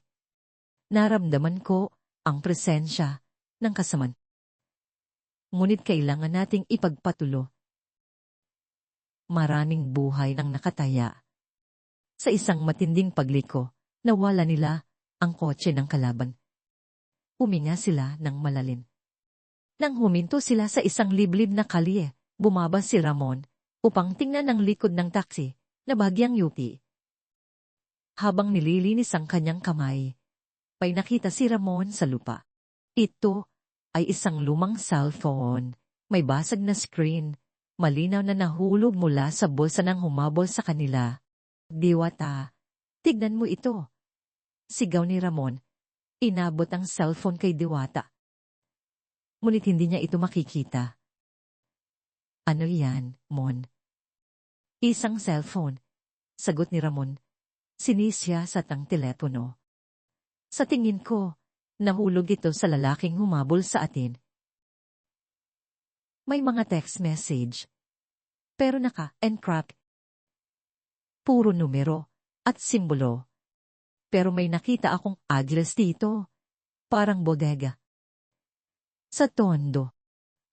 [SPEAKER 1] Naramdaman ko ang presensya ng kasamaan. Ngunit kailangan nating ipagpatulo. Maraming buhay nang nakataya. Sa isang matinding pagliko, nawala nila ang kotse ng kalaban. Huminga sila ng malalim. Nang huminto sila sa isang liblib na kalye, bumaba si Ramon upang tingnan ang likod ng taxi na bahagyang yuki. Habang nililinis ang kanyang kamay, may nakita si Ramon sa lupa. Ito ay isang lumang cellphone, may basag na screen, malinaw na nahulog mula sa bulsa ng humabol sa kanila. Diwata, tignan mo ito. Sigaw ni Ramon. Inabot ang cellphone kay Diwata. Ngunit hindi niya ito makikita. Ano yan, Mon? Isang cellphone. Sagot ni Ramon. Sinisiyasat ang telepono. Sa tingin ko, nahulog ito sa lalaking humabol sa atin. May mga text message. Pero naka-encrypt. Puro numero at simbolo. Pero may nakita akong address dito. Parang bodega. Sa tondo,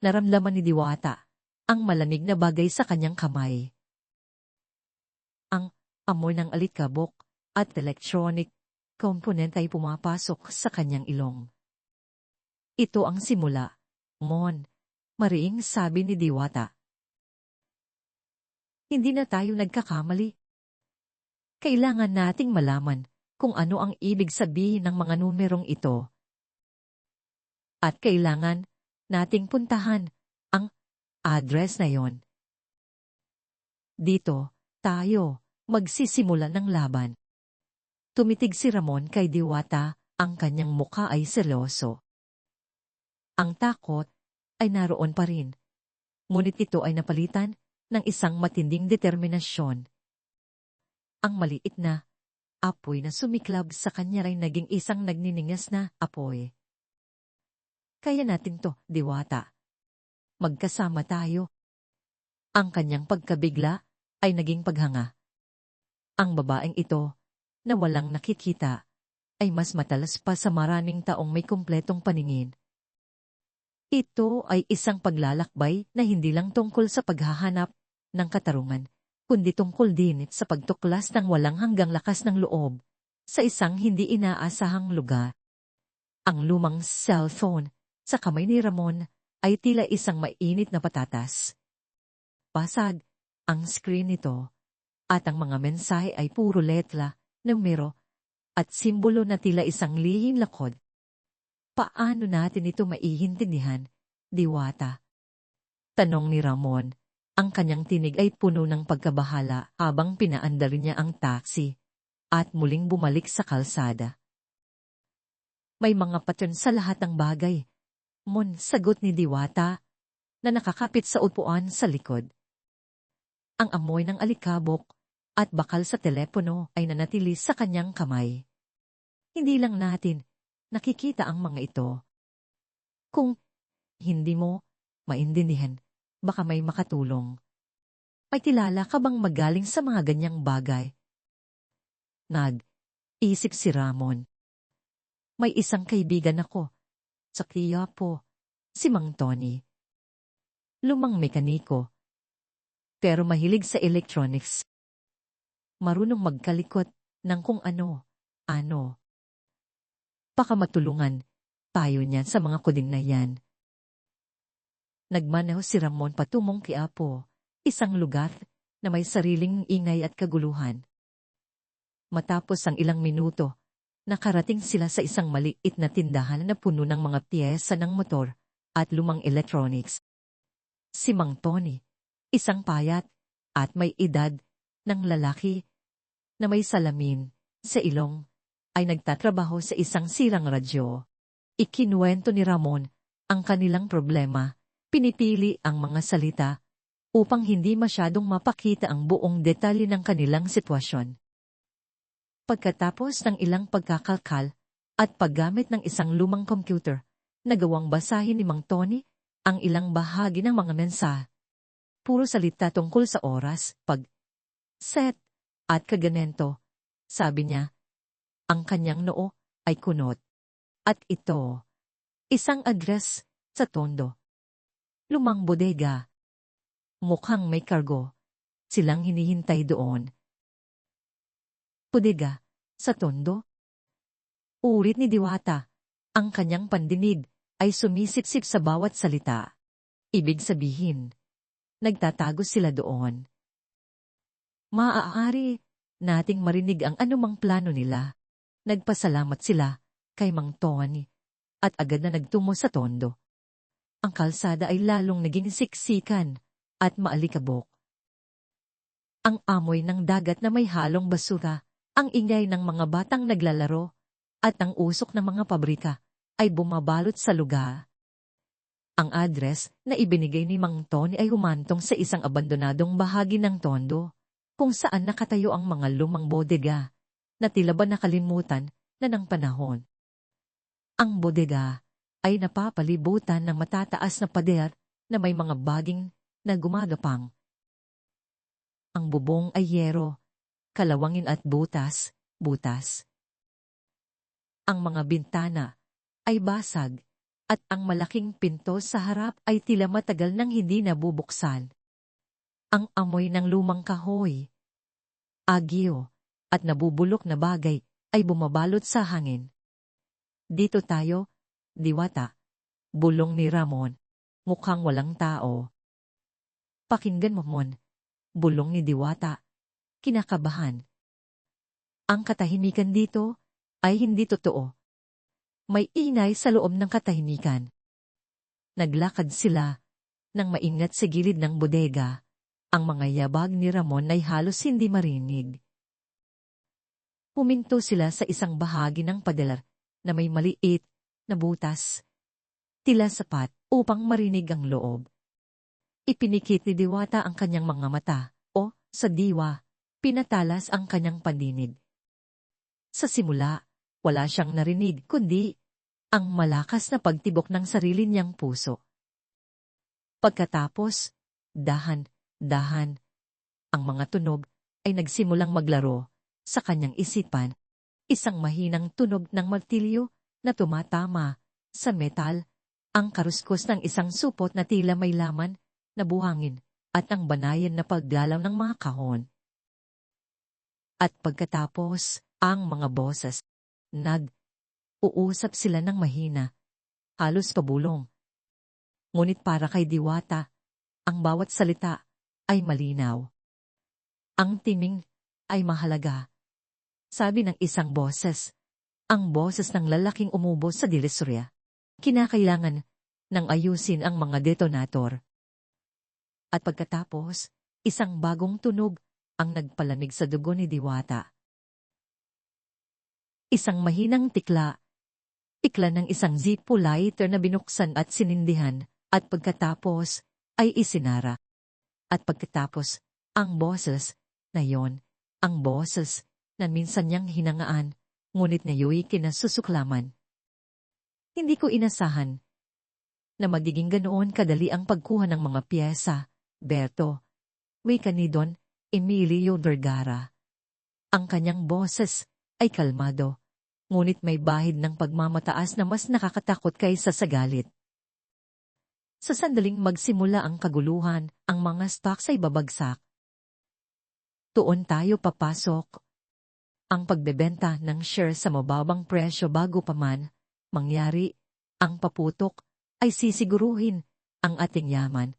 [SPEAKER 1] naramdaman ni Diwata ang malamig na bagay sa kanyang kamay. Ang amoy ng alikabok at electronic component ay pumapasok sa kanyang ilong. Ito ang simula, Mon, mariing sabi ni Diwata. Hindi na tayo nagkakamali. Kailangan nating malaman kung ano ang ibig sabihin ng mga numerong ito. At kailangan nating puntahan ang address na yon. Dito, tayo magsisimula ng laban. Tumitig si Ramon kay Diwata, ang kanyang mukha ay seryoso. Ang takot ay naroon pa rin, ngunit ito ay napalitan ng isang matinding determinasyon. Ang maliit na apoy na sumiklab sa kanya ay naging isang nagniningas na apoy. Kaya natin to, Diwata. Magkasama tayo. Ang kanyang pagkabigla ay naging paghanga. Ang babaeng ito, na walang nakikita, ay mas matalas pa sa maraming taong may kumpletong paningin. Ito ay isang paglalakbay na hindi lang tungkol sa paghahanap ng katarungan, kundi tungkol din sa pagtuklas ng walang hanggang lakas ng loob sa isang hindi inaasahang lugar. Ang lumang cellphone sa kamay ni Ramon ay tila isang mainit na patatas. Basag ang screen nito at ang mga mensahe ay puro letra, numero at simbolo na tila isang lihim lakod. Paano natin ito maiintindihan, Diwata? Tanong ni Ramon. Ang kanyang tinig ay puno ng pagkabahala habang pinaandar niya ang taxi at muling bumalik sa kalsada. May mga patyon sa lahat ng bagay, Mon, sagot ni Diwata, na nakakapit sa upuan sa likod. Ang amoy ng alikabok at bakal sa telepono ay nanatili sa kanyang kamay. Hindi lang natin nakikita ang mga ito. Kung hindi mo maintindihan, baka may makatulong. May kilala ka bang magaling sa mga ganyang bagay? Nag-isip si Ramon. May isang kaibigan ako, sa Quiapo, si Mang Tony. Lumang mekaniko, pero mahilig sa electronics. Marunong magkalikot ng kung ano. Baka matulungan tayo niyan sa mga kuding na yan. Nagmanaw si Ramon patungong Quiapo, isang lugar na may sariling ingay at kaguluhan. Matapos ang ilang minuto, nakarating sila sa isang maliit na tindahan na puno ng mga piyesa ng motor at lumang electronics. Si Mang Tony, isang payat at may edad ng lalaki na may salamin sa ilong, ay nagtatrabaho sa isang sirang radyo. Ikinuwento ni Ramon ang kanilang problema, pinipili ang mga salita upang hindi masyadong mapakita ang buong detalye ng kanilang sitwasyon. Pagkatapos ng ilang pagkakalkal at paggamit ng isang lumang computer, nagawang basahin ni Mang Tony ang ilang bahagi ng mga mensahe. Puro salita tungkol sa oras, set at kaganento. Sabi niya, ang kanyang noo ay kunot. At ito, isang address sa Tondo. Lumang bodega. Mukhang may kargo. Silang hinihintay doon. Bodega, sa Tondo? Ulit ni Diwata. Ang kanyang pandinig ay sumisipsip sa bawat salita. Ibig sabihin, nagtatago sila doon. Maaari nating marinig ang anumang plano nila. Nagpasalamat sila kay Mang Tony at agad na nagtungo sa Tondo. Ang kalsada ay lalong naging siksikan at maalikabok. Ang amoy ng dagat na may halong basura, ang ingay ng mga batang naglalaro, at ang usok ng mga pabrika ay bumabalot sa lugar. Ang address na ibinigay ni Mang Tony ay humantong sa isang abandonadong bahagi ng Tondo, kung saan nakatayo ang mga lumang bodega, na tila ba nakalimutan na ng panahon. Ang bodega ay napapalibutan ng matataas na pader na may mga baging na gumagapang. Ang bubong ay yero, kalawangin at butas. Ang mga bintana ay basag at ang malaking pinto sa harap ay tila matagal nang hindi nabubuksan. Ang amoy ng lumang kahoy, agyo, at nabubulok na bagay ay bumabalot sa hangin. Dito tayo, Diwata, bulong ni Ramon. Mukhang walang tao. Pakinggan mo, Mon, bulong ni Diwata, kinakabahan. Ang katahimikan dito ay hindi totoo. May ingay sa loob ng katahimikan. Naglakad sila nang maingat sa gilid ng bodega. Ang mga yabag ni Ramon ay halos hindi marinig. Huminto sila sa isang bahagi ng pader na may maliit na butas, tila sapat upang marinig ang loob. Ipinikit ni Diwata ang kanyang mga mata, sa diwa, pinatalas ang kanyang pandinig. Sa simula, wala siyang narinig kundi ang malakas na pagtibok ng sarili niyang puso. Pagkatapos, dahan-dahan, ang mga tunog ay nagsimulang maglaro sa kanyang isipan, isang mahinang tunog ng martilyo na tumatama sa metal, ang karuskos ng isang supot na tila may laman na buhangin at ang banayan na paggalaw ng mga kahon. At pagkatapos, ang mga boses, nag-uusap sila ng mahina, halos pabulong. Ngunit para kay Diwata, ang bawat salita ay malinaw. Ang timing ay mahalaga. sabi ng isang boses. Ang boses ng lalaking umubo sa divisorya. Kinakailangan nang ayusin ang mga detonator. At pagkatapos, isang bagong tunog ang nagpalamig sa dugo ni Diwata. Isang mahinang tikla ng isang Zippo lighter na binuksan at sinindihan, at pagkatapos ay isinara. At pagkatapos, ang boses na yon, ang boses na minsan niyang hinangaan, ngunit ngayoy kinasusuklaman. Hindi ko inasahan na magiging ganoon kadali ang pagkuha ng mga piyesa, Berto. Wika ni Don Emilio Vergara. Ang kanyang boses ay kalmado, ngunit may bahid ng pagmamataas na mas nakakatakot kaysa sa galit. Sa sandaling magsimula ang kaguluhan, ang mga stocks ay babagsak. Tuon tayo papasok. Ang pagbebenta ng share sa mababang presyo bago pa man mangyari, ang paputok ay sisiguruhin ang ating yaman.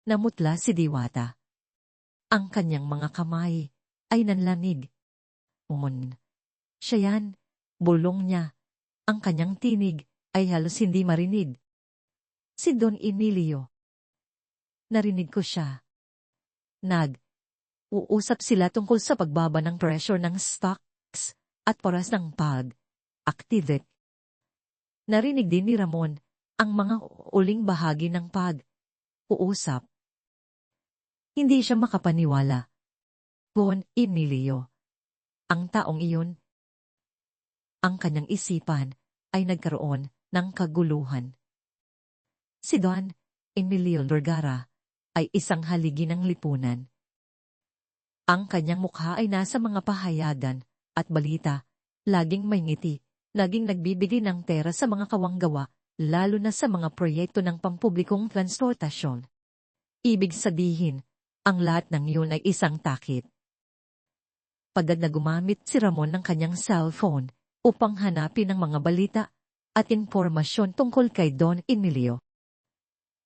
[SPEAKER 1] Namutla si Diwata. Ang kanyang mga kamay ay nanlanig. Siya yan, bulong niya. Ang kanyang tinig ay halos hindi marinig. Si Don Emilio. Narinig ko siya. Uusap sila tungkol sa pagbaba ng pressure ng stocks at oras ng pag-activate. Narinig din ni Ramon ang mga uling bahagi ng pag-uusap. Hindi siya makapaniwala. Don Emilio. Ang taong iyon, ang kanyang isipan ay nagkaroon ng kaguluhan. Si Don Emilio Vergara ay isang haligi ng lipunan. Ang kanyang mukha ay nasa mga pahayagan at balita, laging may ngiti, laging nagbibigay ng pera sa mga kawanggawa, lalo na sa mga proyekto ng pampublikong transportasyon. Ibig sabihin, ang lahat ng iyon ay isang takip. Pagad na gumamit si Ramon ng kanyang cellphone upang hanapin ang mga balita at impormasyon tungkol kay Don Emilio.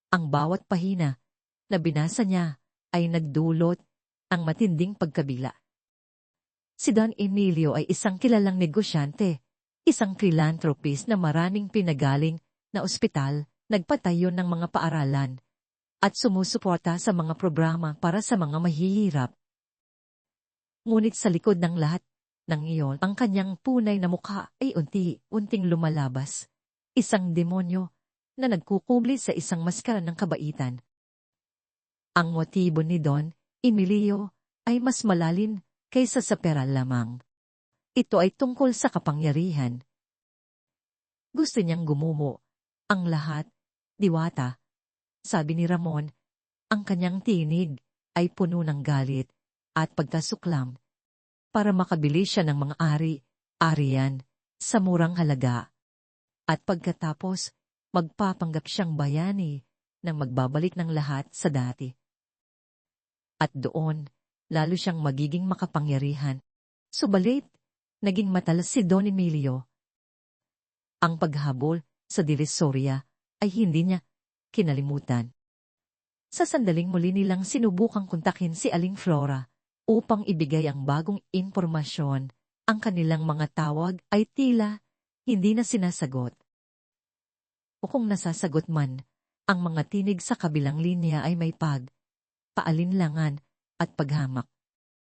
[SPEAKER 1] Ang bawat pahina na binasa niya ay nagdulot ang matinding pagkabila. Si Don Emilio ay isang kilalang negosyante, isang philanthropist na maraming pinagaling na ospital, nagpatayo ng mga paaralan, at sumusuporta sa mga programa para sa mga mahihirap. Ngunit sa likod ng lahat ng iyon, ang kanyang punay na mukha ay unti-unting lumalabas. Isang demonyo na nagkukubli sa isang maskara ng kabaitan. Ang motibo ni Don Emilio ay mas malalim kaysa sa pera lamang. Ito ay tungkol sa kapangyarihan. Gusto niyang gumumo ang lahat, Diwata. Sabi ni Ramon, ang kanyang tinig ay puno ng galit at pagkasuklam para makabili siya ng mga ari-arian sa murang halaga. At pagkatapos, magpapanggap siyang bayani nang magbabalik ng lahat sa dati. At doon, lalo siyang magiging makapangyarihan. Subalit, naging matalas si Don Emilio. Ang paghabol sa divisorya ay hindi niya kinalimutan. Sa sandaling muli nilang sinubukang kontakin si Aling Flora upang ibigay ang bagong impormasyon, ang kanilang mga tawag ay tila hindi na sinasagot. O kung nasasagot man, ang mga tinig sa kabilang linya ay may paalinlangan at paghamak.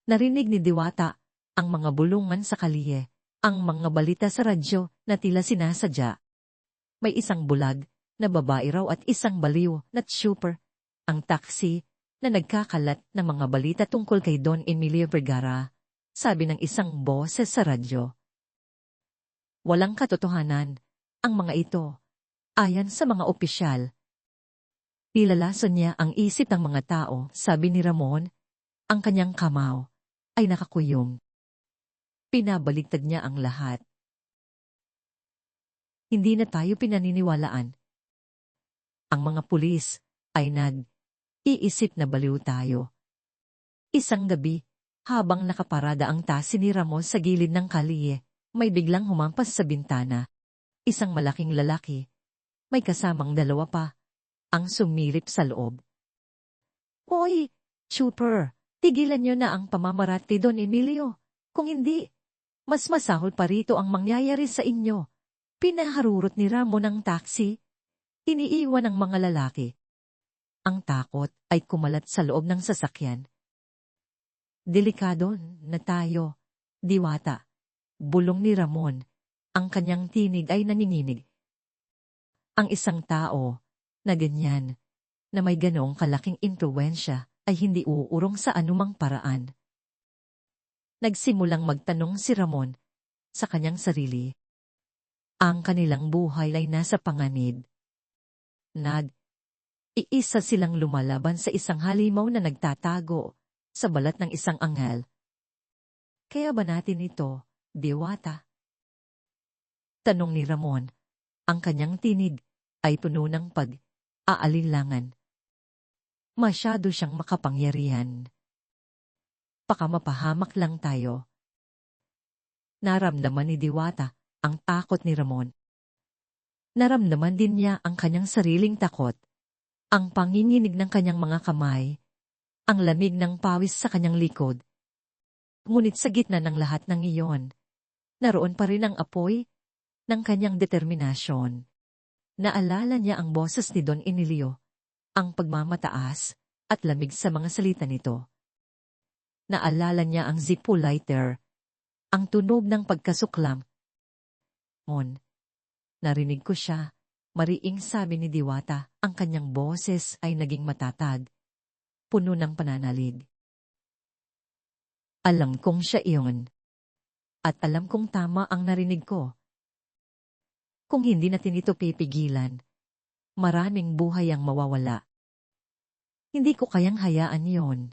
[SPEAKER 1] Narinig ni Diwata ang mga bulungan sa kalye, ang mga balita sa radyo na tila sinasadya. May isang bulag na babae raw at isang baliw na super, ang taxi na nagkakalat ng mga balita tungkol kay Don Emilio Vergara, sabi ng isang boses sa radyo. Walang katotohanan ang mga ito, ayon sa mga opisyal. Nilalason niya ang isip ng mga tao, sabi ni Ramon, ang kanyang kamao ay nakakuyong. Pinabaligtad niya ang lahat. Hindi na tayo pinaniniwalaan. Ang mga pulis ay iisip na baliw tayo. Isang gabi, habang nakaparada ang taxi ni Ramon sa gilid ng kalye, may biglang humampas sa bintana. Isang malaking lalaki. May kasamang dalawa pa. Ang sumilip sa loob. Hoy, super! Tigilan niyo na ang pamamarati, Don Emilio. Kung hindi, Mas masahol pa rito ang mangyayari sa inyo. Pinaharurot ni Ramon ang taxi. Iniiwan ng mga lalaki. Ang takot ay kumalat sa loob ng sasakyan. Delikado na tayo, Diwata. Bulong ni Ramon. Ang kanyang tinig ay nanginginig. Ang isang tao na ganyan, na may ganong kalaking impluwensya, ay hindi uurong sa anumang paraan. Nagsimulang magtanong si Ramon sa kanyang sarili. Ang kanilang buhay ay nasa panganib. Iisa silang lumalaban sa isang halimaw na nagtatago sa balat ng isang anghel. Kaya ba natin ito, Diwata? Tanong ni Ramon. Ang kanyang tinig ay puno ng pag-aalinlangan. Masyado siyang makapangyarihan. Baka mapahamak lang tayo. Naramdaman ni Diwata ang takot ni Ramon. Naramdaman din niya ang kanyang sariling takot. Ang panginginig ng kanyang mga kamay, ang lamig ng pawis sa kanyang likod. Ngunit sa gitna ng lahat ng iyon, naroon pa rin ang apoy ng kanyang determinasyon. Naalala niya ang boses ni Don Emilio, ang pagmamataas at lamig sa mga salita nito. Naalala niya ang Zippo lighter, ang tunog ng pagkasuklam. Narinig ko siya. Mariing sabi ni Diwata, ang kanyang boses ay naging matatag, puno ng pananalig. Alam kong siya iyon. At alam kong tama ang narinig ko. Kung hindi natin ito pipigilan, maraming buhay ang mawawala. Hindi ko kayang hayaan iyon.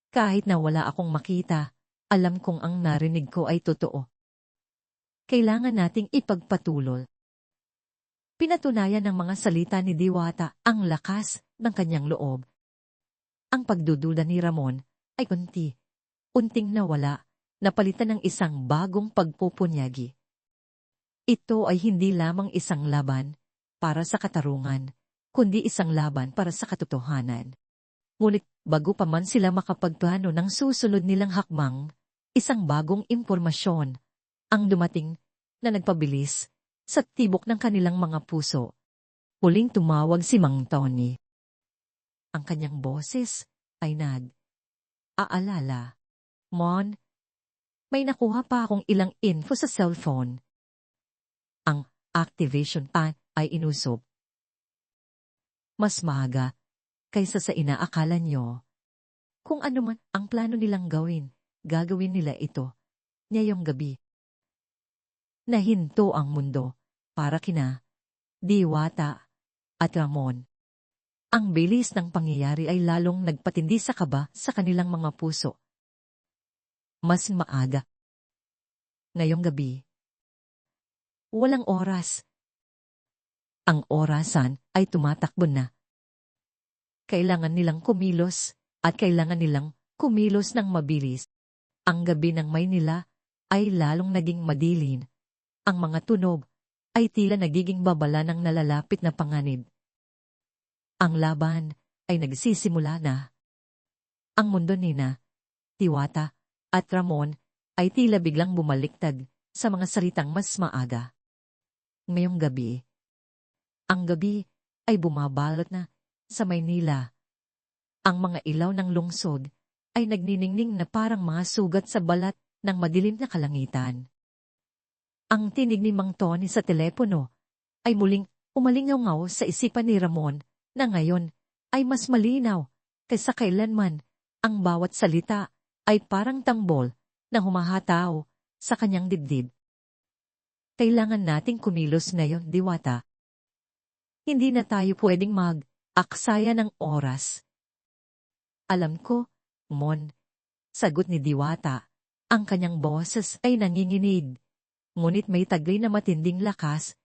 [SPEAKER 1] Kahit na wala akong makita, alam kong ang narinig ko ay totoo. Kailangan nating ipagpatuloy. Pinatunayan ng mga salita ni Diwata ang lakas ng kanyang loob. Ang pagdududa ni Ramon ay unting nawala, napalitan ng isang bagong pagpupunyagi. Ito ay hindi lamang isang laban para sa katarungan, kundi isang laban para sa katotohanan. Ngunit bago pa man sila makapagplano ng susunod nilang hakbang, isang bagong impormasyon ang dumating na nagpabilis sa tibok ng kanilang mga puso. Muling tumawag si Mang Tony. Ang kanyang boses ay aalala. Mon, may nakuha pa akong ilang info sa cellphone. Ang activation time ay inusob. Mas maaga kaysa sa inaakala nyo. Kung ano man ang plano nilang gawin, gagawin nila ito ngayong gabi. Nahinto ang mundo para kina Diwata at Ramon. Ang bilis ng pangyayari ay lalong nagpatindi sa kaba sa kanilang mga puso. Mas maaga. Ngayong gabi. Walang oras. Ang orasan ay tumatakbo na. Kailangan nilang kumilos at kailangan nilang kumilos ng mabilis. Ang gabi ng Maynila ay lalong naging madilim. Ang mga tunog ay tila nagiging babala ng nalalapit na panganib. Ang laban ay nagsisimula na. Ang mundo nina, Diwata at Ramon ay tila biglang bumaliktad sa mga salitang mas maaga. Ngayong gabi, ang gabi ay bumabalot na sa Maynila. Ang mga ilaw ng lungsod ay nagniningning na parang mga sugat sa balat ng madilim na kalangitan. Ang tinig ni Mang Tony sa telepono ay muling umalingaw sa isipan ni Ramon na ngayon ay mas malinaw kaysa kailanman. Ang bawat salita ay parang tambol na humahataw sa kanyang dibdib. Kailangan nating kumilos ngayon, Diwata. Hindi na tayo pwedeng mag-aksaya ng oras. Alam ko, Mon, sagot ni Diwata. Ang kanyang boses ay nanginginig. Ngunit may taglay na matinding lakas.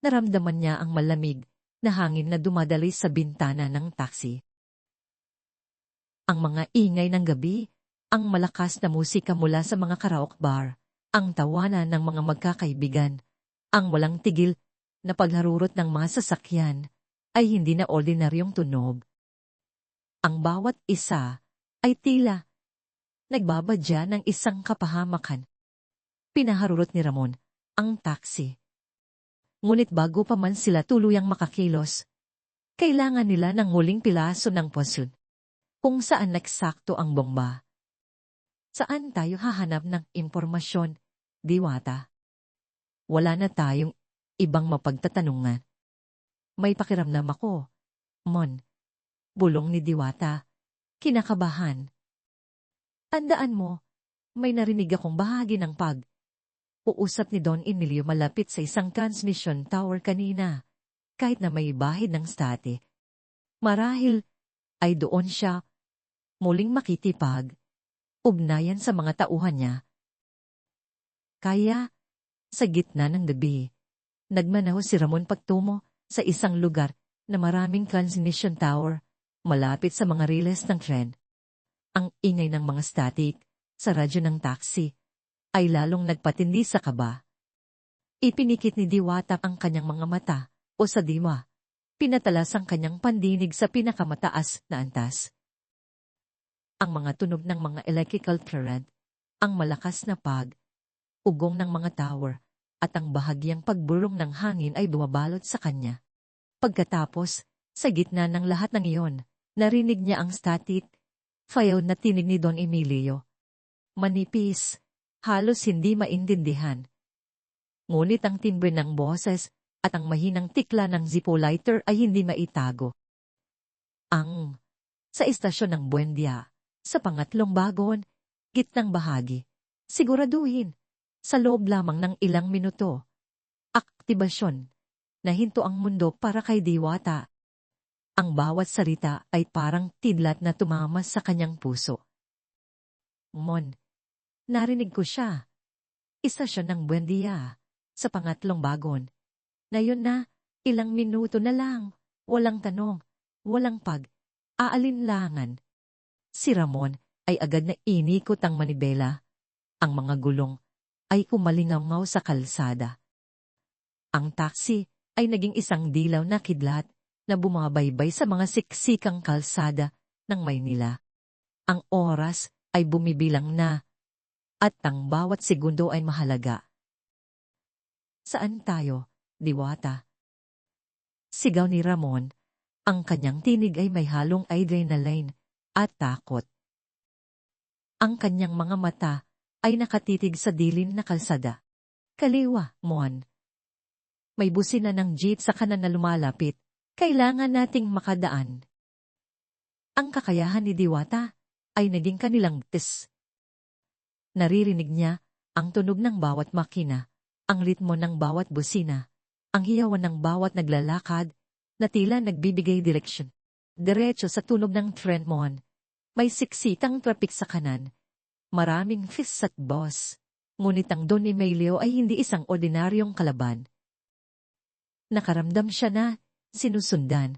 [SPEAKER 1] Naramdaman niya ang malamig na hangin na dumadaloy sa bintana ng taxi. Ang mga ingay ng gabi, ang malakas na musika mula sa mga karaoke bar, ang tawanan ng mga magkakaibigan, ang walang tigil na pagharurot ng mga sasakyan, ay hindi na ordinaryong tunog. Ang bawat isa ay tila nagbabadya ng isang kapahamakan. Pinaharurot ni Ramon ang taxi. Ngunit bago pa man sila tuluyang makakilos, kailangan nila ng huling pilaso ng puzzle. Kung saan naksakto ang bomba. Saan tayo hahanap ng impormasyon, Diwata? Wala na tayong ibang mapagtatanungan. May pakiramdam ako, Mon. Bulong ni Diwata, kinakabahan. Tandaan mo, may narinig akong bahagi ng pag-uusap ni Don Emilio malapit sa isang transmission tower kanina, kahit na may bahid ng static. Marahil ay doon siya muling makitipag-ugnayan sa mga tauhan niya. Kaya, sa gitna ng gabi, nagmanaw si Ramon pagtungo sa isang lugar na maraming transmission tower, malapit sa mga riles ng tren. Ang ingay ng mga static sa radyo ng taxi ay lalong nagpatindi sa kaba. Ipinikit ni Diwata ang kanyang mga mata o sa diwa, pinatalas ang kanyang pandinig sa pinakamataas na antas. Ang mga tunog ng mga electrical current, ang malakas na ugong ng mga tower, at ang bahagyang pagburong ng hangin ay bumabalot sa kanya. Pagkatapos, sa gitna ng lahat ng iyon, narinig niya ang static file na tinig ni Don Emilio. Manipis, halos hindi maintindihan. Ngunit ang timbre ng boses at ang mahinang tikla ng Zippo lighter ay hindi maitago. Sa istasyon ng Buendia, sa pangatlong bagon, gitnang bahagi, siguraduhin, sa loob lamang ng ilang minuto. Aktibasyon. Nahinto ang mundo para kay Diwata. Ang bawat salita ay parang tidlat na tumama sa kanyang puso. Mon, narinig ko siya. Istasyon ng Buendia, sa pangatlong bagon. Ngayon na, ilang minuto na lang, walang tanong, walang aalinlangan. Si Ramon ay agad na inikot ang manibela. Ang mga gulong ay kumalingaw sa kalsada. Ang taxi ay naging isang dilaw na kidlat na bumabaybay sa mga siksikang kalsada ng Maynila. Ang oras ay bumibilang na at ang bawat segundo ay mahalaga. Saan tayo, Diwata? Sigaw ni Ramon. Ang kanyang tinig ay may halong adrenaline at takot. Ang kanyang mga mata ay nakatitig sa dilim na kalsada. Kaliwa, Mon. May busina ng jeep sa kanan na lumalapit. Kailangan nating makadaan. Ang kakayahan ni Diwata ay naging kanilang test. Naririnig niya ang tunog ng bawat makina, ang ritmo ng bawat busina, ang hiyawan ng bawat naglalakad na tila nagbibigay direksyon. Diretso sa tunog ng tren, Mon. May siksitang traffic sa kanan. Maraming fists at boss. Ngunit ang Don Emilio ay hindi isang ordinaryong kalaban. Nakaramdam siya na sinusundan.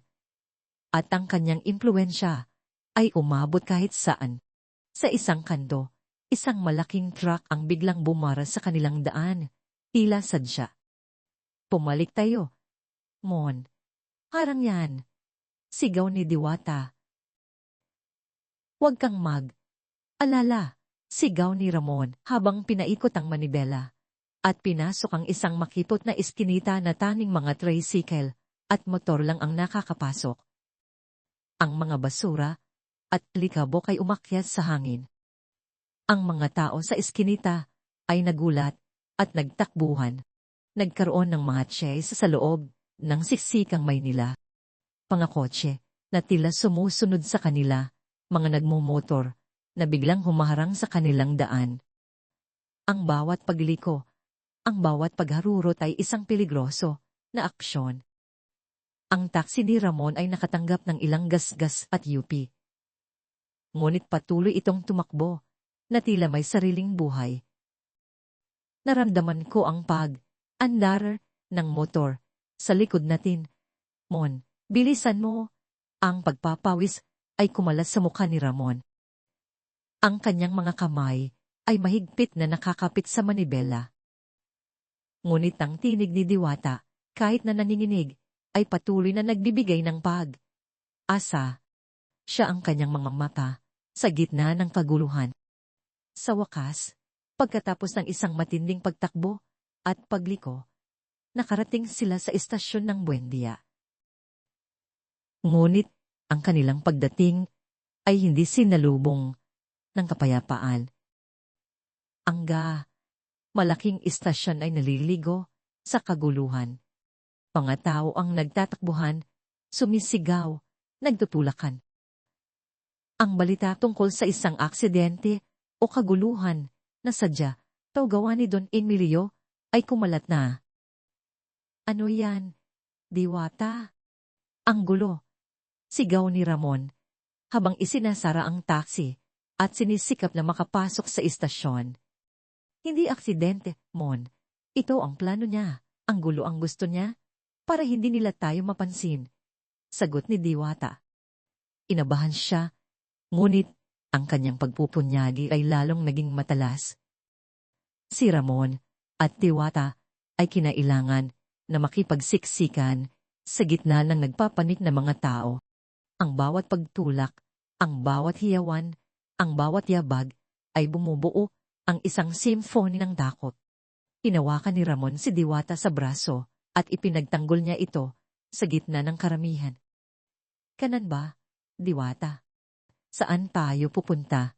[SPEAKER 1] At ang kanyang impluensya ay umabot kahit saan. Sa isang kanto, isang malaking truck ang biglang bumara sa kanilang daan. Tila sadya. Pumalik tayo. Mon. Harang yan. Sigaw ni Diwata. Huwag kang alala. Sigaw ni Ramon habang pinaikot ang manibela. At pinasok ang isang makipot na iskinita na tanging mga tricycle at motor lang ang nakakapasok. Ang mga basura at likabok ay umakyat sa hangin. Ang mga tao sa iskinita ay nagulat at nagtakbuhan. Nagkaroon ng mga chase sa loob ng siksikang Maynila. Mga kotse na tila sumusunod sa kanila, mga nagmumotor na biglang humaharang sa kanilang daan. Ang bawat pagliko, ang bawat pagharurot ay isang peligroso na aksyon. Ang taxi ni Ramon ay nakatanggap ng ilang gasgas at UP. Ngunit patuloy itong tumakbo, na tila may sariling buhay. Naramdaman ko ang andar ng motor sa likod natin. Mon, bilisan mo. Ang pagpapawis ay kumalat sa mukha ni Ramon. Ang kanyang mga kamay ay mahigpit na nakakapit sa manibela. Ngunit ang tinig ni Diwata, kahit na naninginig, ay patuloy na nagbibigay ng asa. Siya ang kanyang mga mata, sa gitna ng kaguluhan. Sa wakas, pagkatapos ng isang matinding pagtakbo at pagliko, nakarating sila sa istasyon ng Buendia. Ngunit, ang kanilang pagdating ay hindi sinalubong ng kapayapaan. Malaking istasyon ay naliligo sa kaguluhan. Mga tao ang nagtatakbuhan, sumisigaw, nagtutulakan. Ang balita tungkol sa isang aksidente o kaguluhan na sadya gawa ni Don Emilio ay kumalat na. Ano yan, Diwata? Ang gulo, sigaw ni Ramon habang isinasara ang taxi at sinisikap na makapasok sa istasyon. Hindi aksidente, Mon. Ito ang plano niya. Ang gulo ang gusto niya para hindi nila tayo mapansin. Sagot ni Diwata. Inabahan siya, ngunit ang kanyang pagpupunyagi ay lalong naging matalas. Si Ramon at Diwata ay kinailangan na makipagsiksikan sa gitna ng nagpapanik na mga tao. Ang bawat pagtulak, ang bawat hiyawan, ang bawat yabag ay bumubuo ang isang symphony ng takot. Hinawakan ni Ramon si Diwata sa braso at ipinagtanggol niya ito sa gitna ng karamihan. Kanan ba, Diwata? Saan tayo pupunta?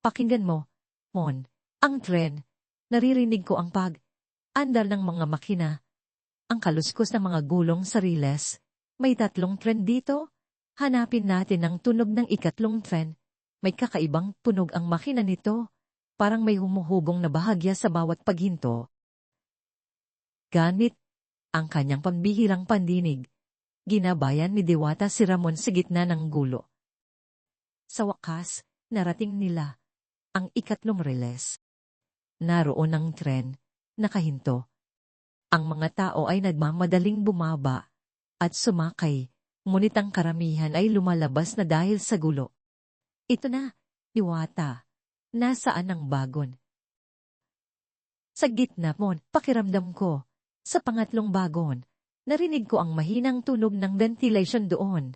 [SPEAKER 1] Pakinggan mo, Mon, ang tren. Naririnig ko ang pag-andar ng mga makina. Ang kaluskos ng mga gulong sa riles. May 3 tren dito. Hanapin natin ang tunog ng 4 tren. May kakaibang tunog ang makina nito. Parang may humuhugong na bahagya sa bawat paghinto. Ganit ang kanyang pambihirang pandinig. Ginabayan ni Diwata si Ramon sa gitna ng gulo. Sa wakas, narating nila ang 4 riles. Naroon ang tren, nakahinto. Ang mga tao ay nagmamadaling bumaba at sumakay, ngunit ang karamihan ay lumalabas na dahil sa gulo. Ito na, Diwata. Nasaan ang bagon? Sa gitna, Mon, pakiramdam ko. Sa pangatlong bagon, narinig ko ang mahinang tunog ng ventilation doon.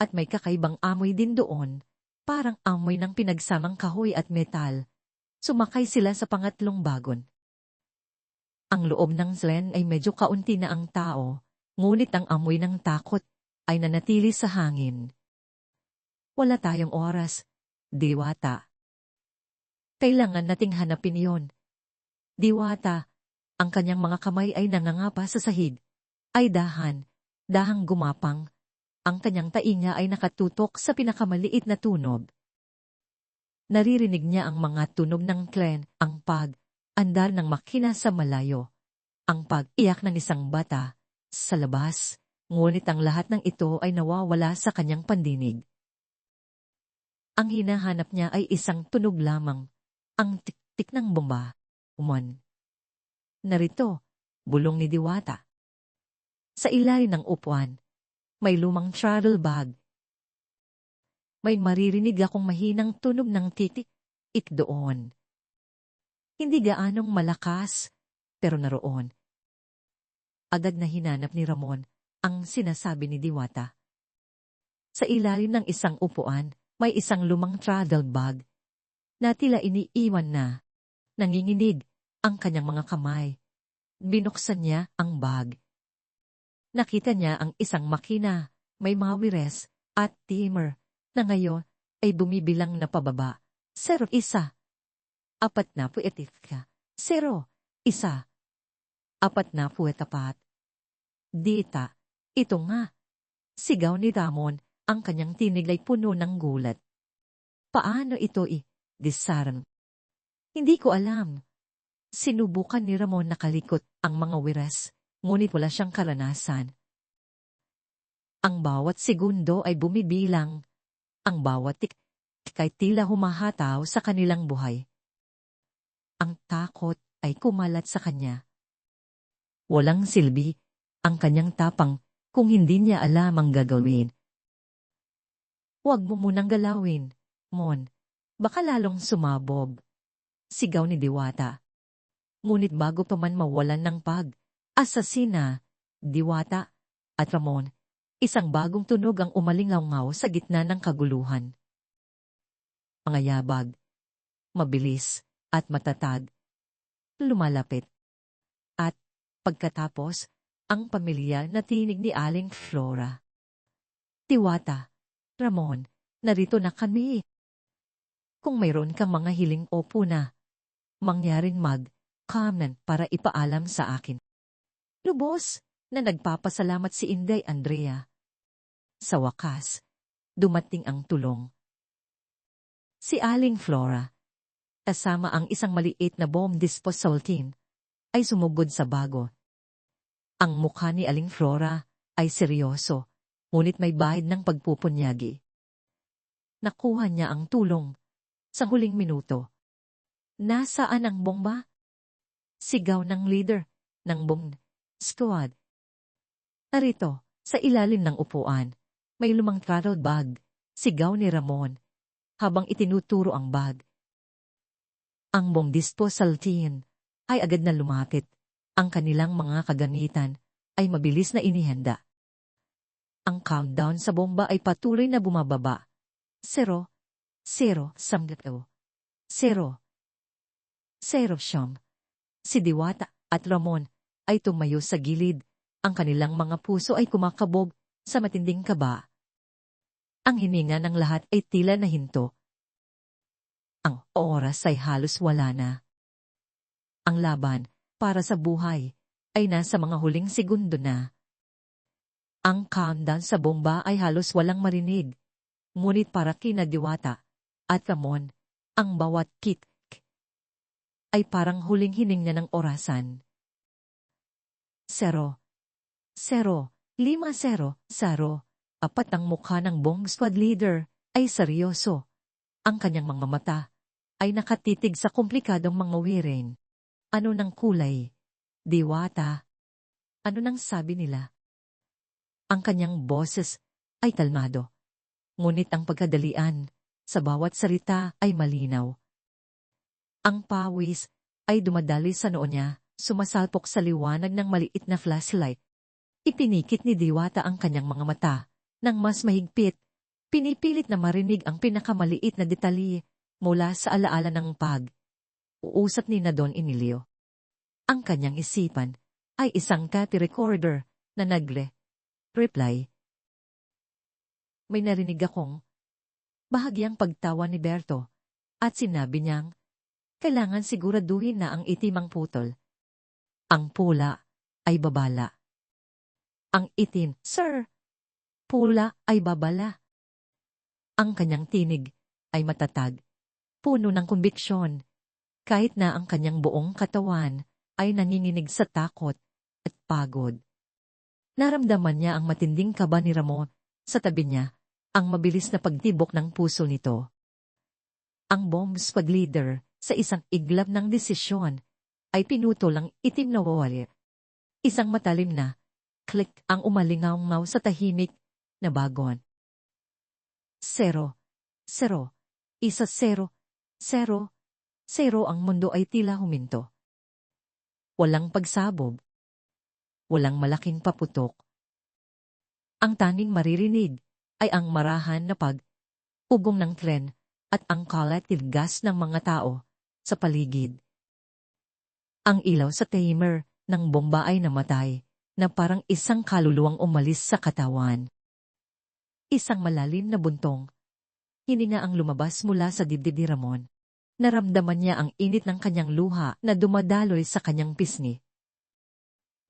[SPEAKER 1] At may kakaibang amoy din doon, parang amoy ng pinagsamang kahoy at metal. Sumakay sila sa pangatlong bagon. Ang loob ng tren ay medyo kaunti na ang tao, ngunit ang amoy ng takot ay nanatili sa hangin. Wala tayong oras, Diwata. Kailangan nating hanapin yon. Diwata, ang kanyang mga kamay ay nangangapa sa sahig. Ay dahang gumapang. Ang kanyang tainga ay nakatutok sa pinakamaliit na tunog. Naririnig niya ang mga tunog ng tren, ang pag-andar ng makina sa malayo, ang pag-iyak ng isang bata sa labas, ngunit ang lahat ng ito ay nawawala sa kanyang pandinig. Ang hinahanap niya ay isang tunog lamang. Ang tik-tik ng bomba. Narito, bulong ni Diwata. Sa ilalim ng upuan, may lumang travel bag. May maririnig akong mahinang tunog ng titik-ik doon. Hindi gaanong malakas, pero naroon. Agad na hinanap ni Ramon ang sinasabi ni Diwata. Sa ilalim ng isang upuan, may isang lumang travel bag na tila iniiwan na. Nanginginig ang kanyang mga kamay. Binuksan niya ang bag. Nakita niya ang isang makina, may mga wires at timer na ngayon ay bumibilang na pababa. 0, 1. 4 na puetik ka. 0, 1. 4 na puetapat. Dita, ito nga. Sigaw ni Ramon, ang kanyang tinig ay puno ng gulat. Paano ito disarm? Hindi ko alam. Sinubukan ni Ramon nakalikot ang mga wires, ngunit wala siyang karanasan. Ang bawat segundo ay bumibilang. Ang bawat tik ay tila humahataw sa kanilang buhay. Ang takot ay kumalat sa kanya. Walang silbi ang kanyang tapang kung hindi niya alam ang gagawin. Huwag mo munang galawin, Mon. Baka lalong sumabog. Sigaw ni Diwata. Ngunit bago pa man mawalan ng asasina, Diwata at Ramon, isang bagong tunog ang umalingaw sa gitna ng kaguluhan. Mga yabag, mabilis, at matatag. Lumalapit. At, pagkatapos, ang pamilya na tinig ni Aling Flora. Diwata, Ramon, narito na kami. Kung mayroon kang mga hiling o puna, mangyaring mag-comment para ipaalam sa akin. Lubos na nagpapasalamat si Inday Andrea. Sa wakas, dumating ang tulong. Si Aling Flora, kasama ang isang maliit na bomb disposal tin, ay sumugod sa bago. Ang mukha ni Aling Flora ay seryoso, ngunit may bahid ng pagpupunyagi. Nakuha niya ang tulong sa huling minuto. Nasaan ang bomba? Sigaw ng leader ng bomb squad. Narito, sa ilalim ng upuan, may lumang travel bag, sigaw ni Ramon, habang itinuturo ang bag. Ang bomb disposal tin ay agad na lumapit. Ang kanilang mga kagamitan ay mabilis na inihanda. Ang countdown sa bomba ay patuloy na bumababa. 0, 0, 10, 0, 0, siyam. Si Diwata at Ramon ay tumayo sa gilid. Ang kanilang mga puso ay kumakabog sa matinding kaba. Ang hininga ng lahat ay tila nahinto. Ang oras ay halos wala na. Ang laban para sa buhay ay nasa mga huling segundo na. Ang countdown sa bomba ay halos walang marinig. Ngunit para kina Diwata at Ramon, ang bawat kit ay parang huling hining na ng orasan. 0, 0, 5, 0, 0. Apat ang mukha ng bomb squad leader ay seryoso. Ang kanyang mga mata ay nakatitig sa komplikadong mga wirin. Ano ng kulay? Diwata. Ano nang sabi nila? Ang kanyang boses ay kalmado. Ngunit ang pagkadalian sa bawat salita ay malinaw. Ang pawis ay dumadali sa noo niya, sumasalpok sa liwanag ng maliit na flashlight. Ipinikit ni Diwata ang kanyang mga mata nang mas mahigpit. Pinipilit na marinig ang pinakamaliit na detalye mula sa alaala ng pag-uusap ni na Don Emilio. Ang kanyang isipan ay isang copy recorder na reply. May narinig akong bahagyang pagtawa ni Berto at sinabi niyang kailangan siguraduhin na ang itim ang putol. Ang pula ay babala. Ang itim, sir, pula ay babala. Ang kanyang tinig ay matatag, puno ng kumbiksyon, kahit na ang kanyang buong katawan ay nanginginig sa takot at pagod. Naramdaman niya ang matinding kaba ni Ramon sa tabi niya, ang mabilis na pagtibok ng puso nito. Ang bomb squad leader sa isang iglap ng desisyon ay pinutol ang itim na wire. Isang matalim na click ang umalingaw-ngaw sa tahimik na bagon. 0, 0, 1, 0, 0, 0 ang mundo ay tila huminto. Walang pagsabog. Walang malaking paputok. Ang tanging maririnig ay ang marahan na pag-ugong ng tren at ang collective gas ng mga tao sa paligid. Ang ilaw sa timer ng bomba ay namatay na parang isang kaluluwang umalis sa katawan. Isang malalim na buntong. Hininga ang lumabas mula sa dibdib ni Ramon. Naramdaman niya ang init ng kanyang luha na dumadaloy sa kanyang pisngi.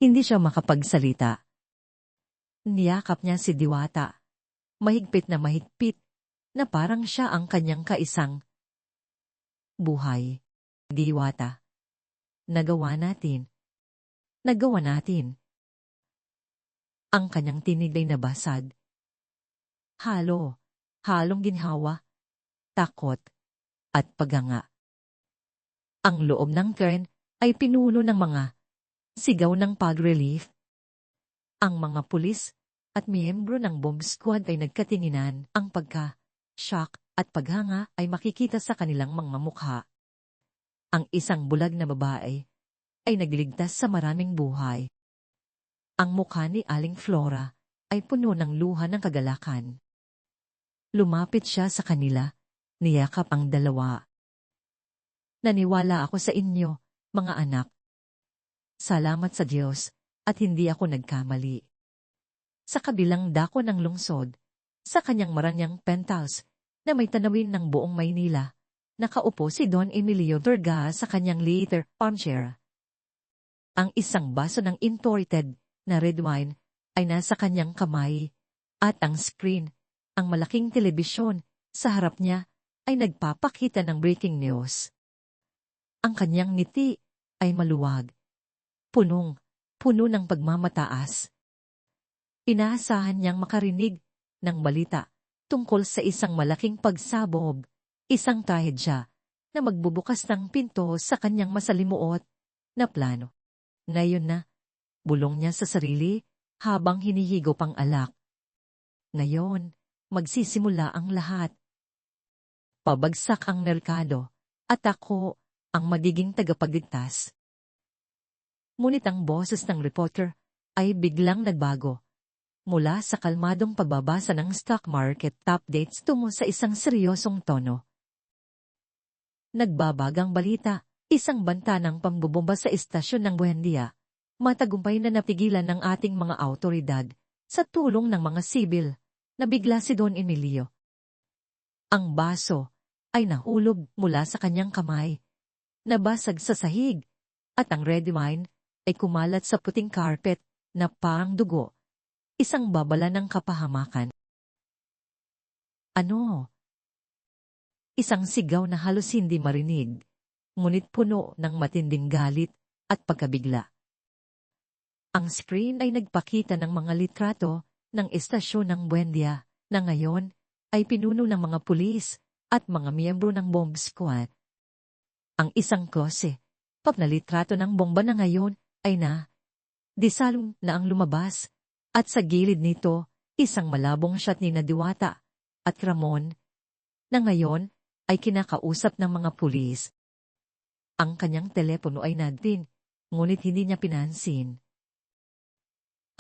[SPEAKER 1] Hindi siya makapagsalita. Niyakap niya si Diwata. Mahigpit na parang siya ang kanyang kaisang buhay. Diwata. Nagawa natin. Nagawa natin. Ang kanyang tinig ay nabasag. Halong ginhawa, takot, at paganga. Ang loob ng tren ay pinuno ng mga sigaw ng pag-relief. Ang mga pulis at miyembro ng bomb squad ay nagkatinginan. Ang pagka-shock at paghanga ay makikita sa kanilang mga mukha. Ang isang bulag na babae ay nagligtas sa maraming buhay. Ang mukha ni Aling Flora ay puno ng luha ng kagalakan. Lumapit siya sa kanila, niyakap ang dalawa. Naniwala ako sa inyo, mga anak. Salamat sa Diyos, at hindi ako nagkamali. Sa kabilang dako ng lungsod, sa kanyang maranyang penthouse, na may tanawin ng buong Maynila, nakaupo si Don Emilio Vergara sa kanyang leather armchair. Ang isang baso ng imported na red wine ay nasa kanyang kamay, at ang screen, ang malaking telebisyon, sa harap niya ay nagpapakita ng breaking news. Ang kanyang ngiti ay maluwag, puno ng pagmamataas. Inaasahan niyang makarinig ng balita tungkol sa isang malaking pagsabog, isang trahedya na magbubukas ng pinto sa kanyang masalimuot na plano. Ngayon na, bulong niya sa sarili habang hinihigop ang alak. Ngayon, magsisimula ang lahat. Pabagsak ang merkado, at ako ang magiging tagapagligtas. Ngunit ang boses ng reporter ay biglang nagbago. Mula sa kalmadong pagbabasa ng stock market updates tungo sa isang seryosong tono. Nagbabagang balita, isang banta ng pambubomba sa istasyon ng Buendia. Matagumpay na napigilan ng ating mga awtoridad sa tulong ng mga sibil. Nabigla si Don Emilio. Ang baso ay nahulog mula sa kanyang kamay. Nabasag sa sahig, at ang red wine ay kumalat sa puting carpet na parang dugo. Isang babala ng kapahamakan. Ano? Isang sigaw na halos hindi marinig, ngunit puno ng matinding galit at pagkabigla. Ang screen ay nagpakita ng mga litrato ng estasyon ng Buendia na ngayon ay pinuno ng mga pulis at mga miyembro ng bomb squad. Ang isang klose, na litrato ng bomba na ngayon ay disalong na ang lumabas. At sa gilid nito, isang malabong shot ni Diwata at Ramon, na ngayon ay kinakausap ng mga pulis. Ang kanyang telepono ay nadpin, ngunit hindi niya pinansin.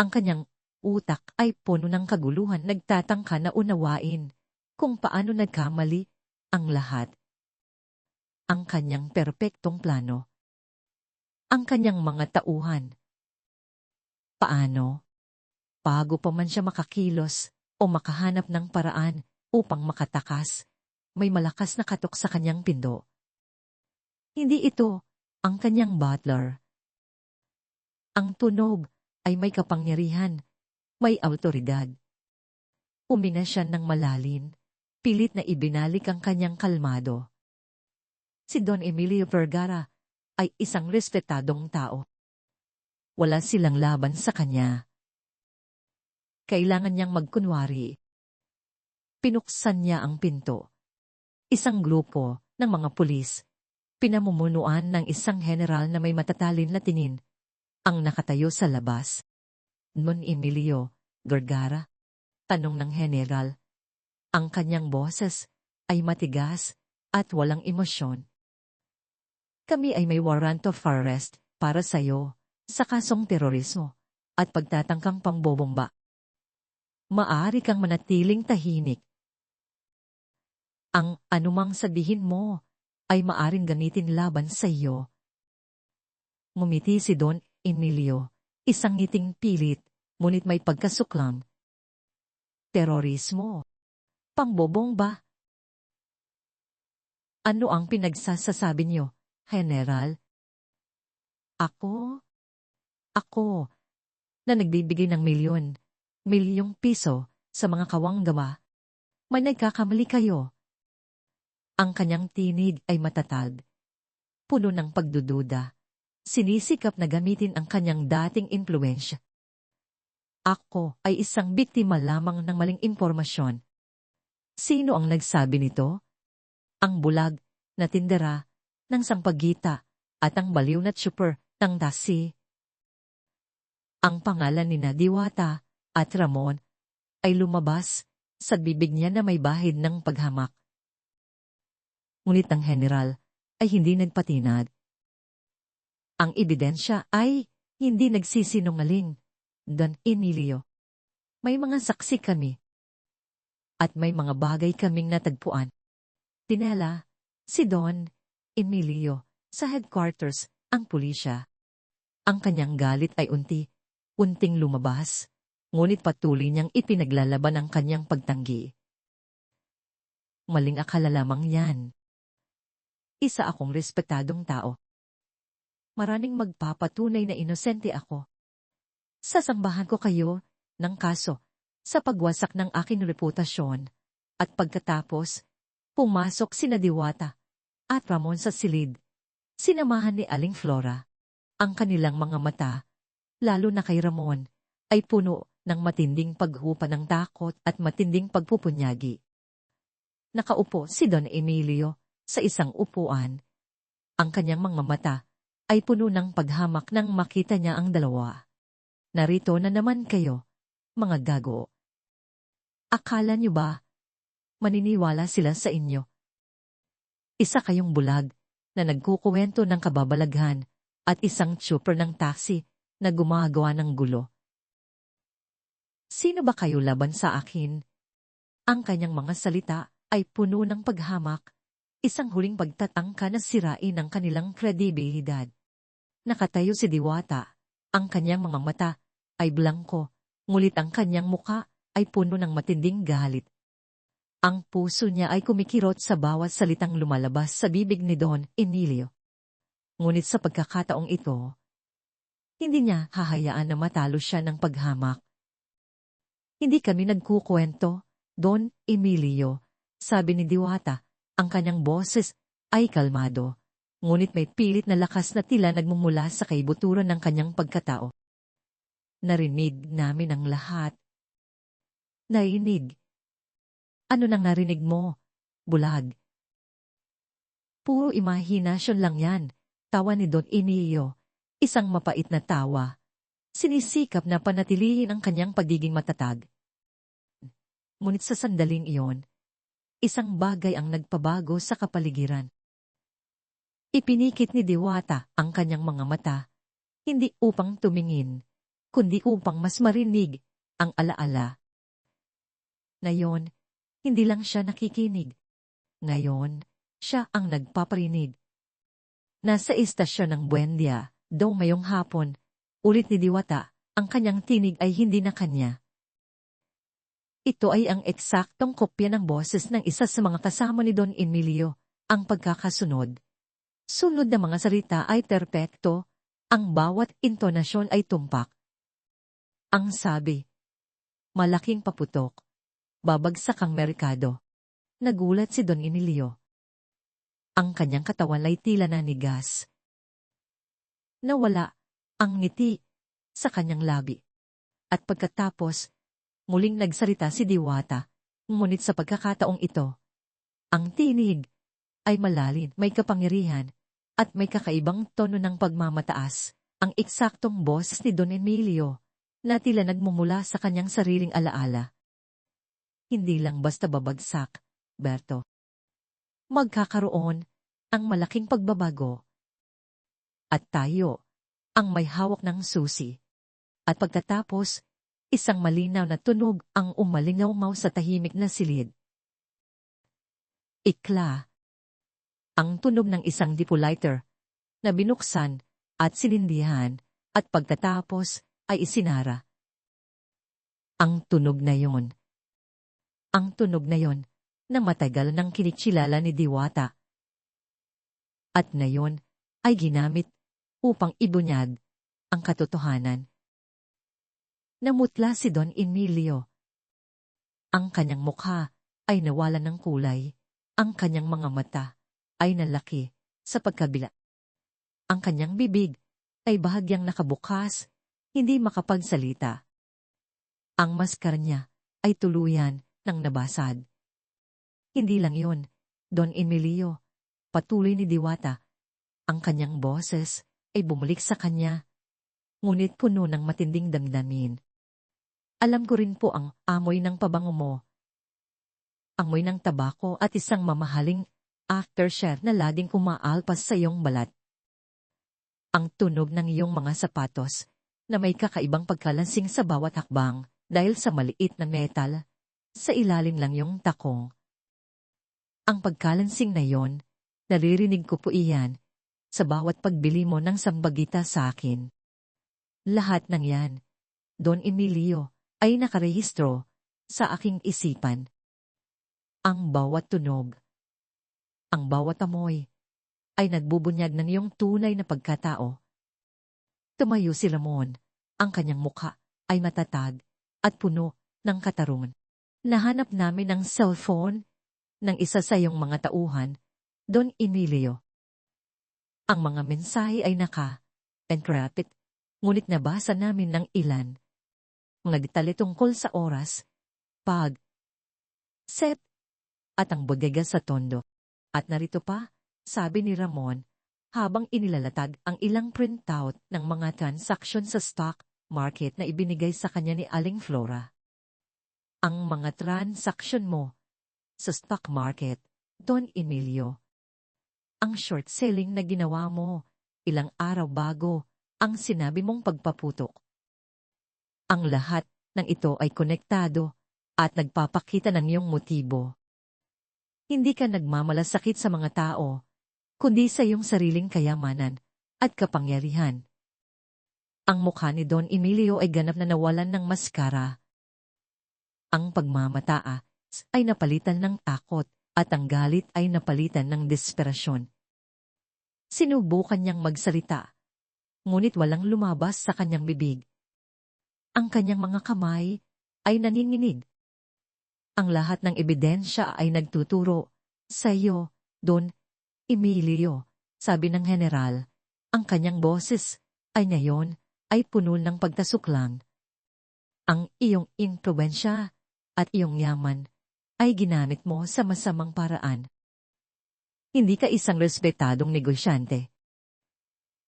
[SPEAKER 1] Ang kanyang utak ay puno ng kaguluhan, nagtatangka na unawain kung paano nagkamali ang lahat. Ang kanyang perpektong plano. Ang kanyang mga tauhan. Paano? Bago pa man siya makakilos o makahanap ng paraan upang makatakas, may malakas na katok sa kanyang pindo. Hindi ito ang kanyang butler. Ang tunog ay may kapangyarihan, may awtoridad. Umina siya ng malalim, pilit na ibinalik ang kanyang kalmado. Si Don Emilio Vergara ay isang respetadong tao. Wala silang laban sa kanya. Kailangan niyang magkunwari. Pinuksan niya ang pinto. Isang grupo ng mga pulis, pinamumunuan ng isang general na may matatalin na tingin, ang nakatayo sa labas. Don Emilio Vergara, tanong ng general. Ang kanyang boses ay matigas at walang emosyon. Kami ay may warrant of arrest para sa iyo sa kasong terorismo at pagtatangkang pambobomba. Maaari kang manatiling tahimik. Ang anumang sabihin mo ay maaring gamitin laban sa iyo. Ngumiti si Don Emilio, isang ngiting pilit, ngunit may pagkasuklam. Terorismo. Pambobomba. Ano ang pinagsasasabi niyo, General? Ako, na nagbibigay ng milyong piso sa mga kawang gawa. May nagkakamali kayo. Ang kanyang tinig ay matatag, puno ng pagdududa. Sinisikap na gamitin ang kanyang dating impluwensya. Ako ay isang biktima lamang ng maling impormasyon. Sino ang nagsabi nito? Ang bulag na tindera ng sampagita at ang baliw na tsuper ng dasi. Ang pangalan ni Diwata at Ramon ay lumabas sa bibig niya na may bahid ng paghamak. Ngunit ang general ay hindi nagpatinag. Ang ebidensya ay hindi nagsisinungaling. Don Emilio, may mga saksi kami. At may mga bagay kaming natagpuan. Tinala, si Don Emilio, sa headquarters, ang pulisya. Ang kanyang galit ay unti-unting lumabas, ngunit patuloy niyang ipinaglalaban ang kanyang pagtanggi. Maling akala lamang yan. Isa akong respetadong tao. Maraming magpapatunay na inosente ako. Sasambahan ko kayo ng kaso sa pagwasak ng aking reputasyon at pagkatapos, pumasok sina Diwata at Ramon sa silid. Sinamahan ni Aling Flora. Ang kanilang mga mata, lalo na kay Ramon, ay puno ng matinding paghupa ng takot at matinding pagpupunyagi. Nakaupo si Don Emilio sa isang upuan. Ang kanyang mga mata ay puno ng paghamak nang makita niya ang dalawa. Narito na naman kayo, mga gago. Akala niyo ba, maniniwala sila sa inyo? Isa kayong bulag na nagkukuwento ng kababalaghan at isang chopper ng taxi na gumagawa ng gulo. Sino ba kayo laban sa akin? Ang kanyang mga salita ay puno ng paghamak, isang huling pagtatangka na sirain ang kanilang kredibilidad. Nakatayo si Diwata, ang kanyang mga mata ay blangko, ngulit ang kanyang muka ay puno ng matinding galit. Ang puso niya ay kumikirot sa bawat salitang lumalabas sa bibig ni Don Emilio. Ngunit sa pagkakataong ito, hindi niya hahayaan na matalo siya ng paghamak. Hindi kami nagkukwento, Don Emilio, sabi ni Diwata, ang kanyang boses ay kalmado, ngunit may pilit na lakas na tila nagmumula sa kaibuturan ng kanyang pagkatao. Narinig namin ang lahat. Narinig. Ano nang narinig mo, bulag? Puro imahinasyon lang yan, tawa ni Don Emilio, isang mapait na tawa. Sinisikap na panatilihin ang kanyang pagiging matatag. Ngunit sa sandaling iyon, isang bagay ang nagpabago sa kapaligiran. Ipinikit ni Diwata ang kanyang mga mata, hindi upang tumingin, kundi upang mas marinig ang alaala. Ngayon, hindi lang siya nakikinig. Ngayon, siya ang nagpaparinig. Nasa istasyon ng Buendia, daw mayong hapon, ulit ni Diwata, ang kanyang tinig ay hindi na kanya. Ito ay ang eksaktong kopya ng boses ng isa sa mga kasama ni Don Emilio, ang pagkakasunod. Sunod na mga salita ay perpekto, ang bawat intonasyon ay tumpak. Ang sabi, malaking paputok, babagsak ang merkado. Nagulat si Don Emilio. Ang kanyang katawan ay tila nanigas. Nawala ang ngiti sa kanyang labi. At pagkatapos, muling nagsalita si Diwata, ngunit sa pagkakataong ito, ang tinig ay malalim, may kapangyarihan, at may kakaibang tono ng pagmamataas, ang eksaktong boses ni Don Emilio, na tila nagmumula sa kanyang sariling alaala. Hindi lang basta babagsak, Berto. Magkakaroon ang malaking pagbabago. At tayo, ang may hawak ng susi. At pagkatapos, isang malinaw na tunog ang umalingaw sa tahimik na silid. Ikla. Ang tunog ng isang dipoliter na binuksan at sinindihan at pagkatapos ay isinara. Ang tunog na yon. Ang tunog na yon na matagal nang kinikilala ni Diwata. At ngayon ay ginamit upang ibunyag ang katotohanan. Namutla si Don Emilio. Ang kanyang mukha ay nawalan ng kulay, ang kanyang mga mata ay nalaki sa pagkabila. Ang kanyang bibig ay bahagyang nakabukas, hindi makapagsalita. Ang maskara niya ay tuluyan ng nabasag. Hindi lang yun, Don Emilio, patuloy ni Diwata. Ang kanyang boses ay bumalik sa kanya, ngunit puno ng matinding damdamin. Alam ko rin po ang amoy ng pabango mo. Amoy ng tabako at isang mamahaling aftershave na laging umaalpas sa iyong balat. Ang tunog ng iyong mga sapatos na may kakaibang pagkalansing sa bawat hakbang dahil sa maliit na metal, sa ilalim lang yung takong. Ang pagkalansing na yon, Naririnig ko po iyan sa bawat pagbili mo ng sambagita sa akin. Lahat ng yan, Don Emilio, ay nakarehistro sa aking isipan. Ang bawat tunog, ang bawat amoy, ay nagbubunyag ng iyong tunay na pagkatao. Tumayo si Ramon, ang kanyang mukha ay matatag at puno ng katarungan. Nahanap namin ang cellphone ng isa sa iyong mga tauhan, Don Emilio. Ang mga mensahe ay naka-encrypted, ngunit nabasa namin ng ilan. Mga detalye tungkol sa oras, set, at ang bodega sa Tondo. At narito pa, sabi ni Ramon, habang inilalatag ang ilang printout ng mga transaksyon sa stock market na ibinigay sa kanya ni Aling Flora. Ang mga transaksyon mo sa stock market, Don Emilio. Ang short selling na ginawa mo, ilang araw bago ang sinabi mong pagpaputok. Ang lahat ng ito ay konektado at nagpapakita ng iyong motibo. Hindi ka nagmamalasakit sa mga tao, kundi sa iyong sariling kayamanan at kapangyarihan. Ang mukha ni Don Emilio ay ganap na nawalan ng maskara. Ang pagmamataas ay napalitan ng takot at ang galit ay napalitan ng desperasyon. Sinubukan niyang magsalita, ngunit walang lumabas sa kanyang bibig. Ang kanyang mga kamay ay nanginginig. Ang lahat ng ebidensya ay nagtuturo sa iyo, Don Emilio, sabi ng general. Ang kanyang boses ay ngayon ay puno ng pagtasuklang. Ang iyong impluwensya at iyong yaman ay ginamit mo sa masamang paraan. Hindi ka isang respetadong negosyante.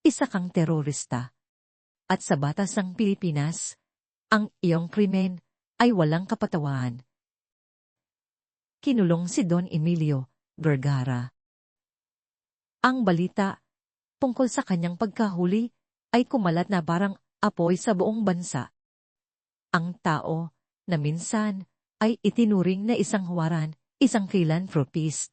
[SPEAKER 1] Isa kang terorista. At sa batas ng Pilipinas, ang iyong krimen ay walang kapatawaran. Kinulong si Don Emilio Vergara. Ang balita tungkol sa kanyang pagkahuli ay kumalat na parang apoy sa buong bansa. Ang tao na minsan ay itinuring na isang huwaran, isang philanthropist,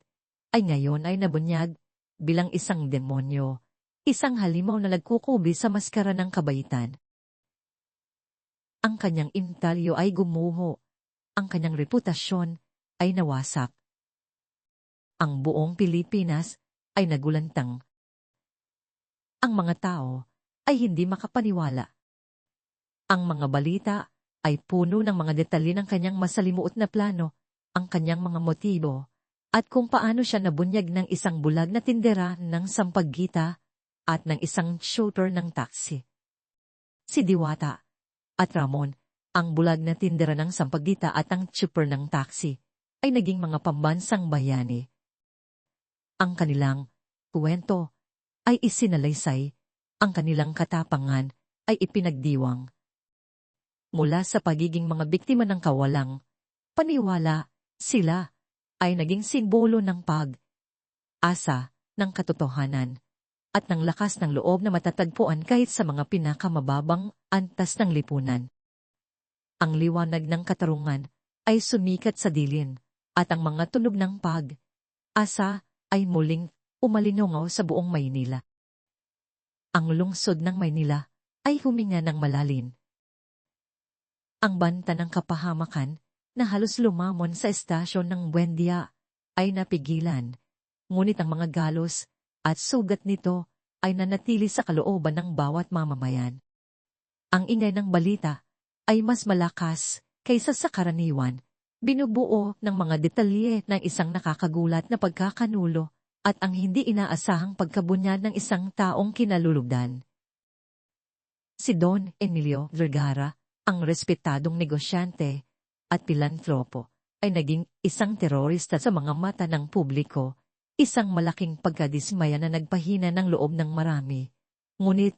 [SPEAKER 1] ay ngayon ay nabunyag bilang isang demonyo, isang halimaw na nagkukubi sa maskara ng kabaitan. Ang kanyang intalyo ay gumuho, ang kanyang reputasyon ay nawasak. Ang buong Pilipinas ay nagulantang. Ang mga tao ay hindi makapaniwala. Ang mga balita ay puno ng mga detalye ng kanyang masalimuot na plano, ang kanyang mga motibo, at kung paano siya nabunyag ng isang bulag na tindera ng sampaggita at ng isang chauffeur ng taxi. Si Diwata at Ramon, ang bulag na tindera ng sampaggita at ang chauffeur ng taxi, ay naging mga pambansang bayani. Ang kanilang kwento ay isinalaysay, ang kanilang katapangan ay ipinagdiwang. Mula sa pagiging mga biktima ng kawalang paniwala, sila ay naging simbolo ng pag-asa, ng katotohanan, at ng lakas ng loob na matatagpuan kahit sa mga pinakamababang antas ng lipunan. Ang liwanag ng katarungan ay sumikat sa dilin, at ang mga tunog ng pag-asa ay muling umalinongaw sa buong Maynila. Ang lungsod ng Maynila ay huminga ng malalim. Ang banta ng kapahamakan na halos lumamon sa estasyon ng Buendia ay napigilan, ngunit ang mga galos at sugat nito ay nanatili sa kalooban ng bawat mamamayan. Ang ingay ng balita ay mas malakas kaysa sa karaniwan, binubuo ng mga detalye ng isang nakakagulat na pagkakanulo at ang hindi inaasahang pagkabunyag ng isang taong kinalulugdan. Si Don Emilio Vergara, ang respetadong negosyante at pilantropo, ay naging isang terorista sa mga mata ng publiko, isang malaking pagkadismaya na nagpahina ng loob ng marami. Ngunit,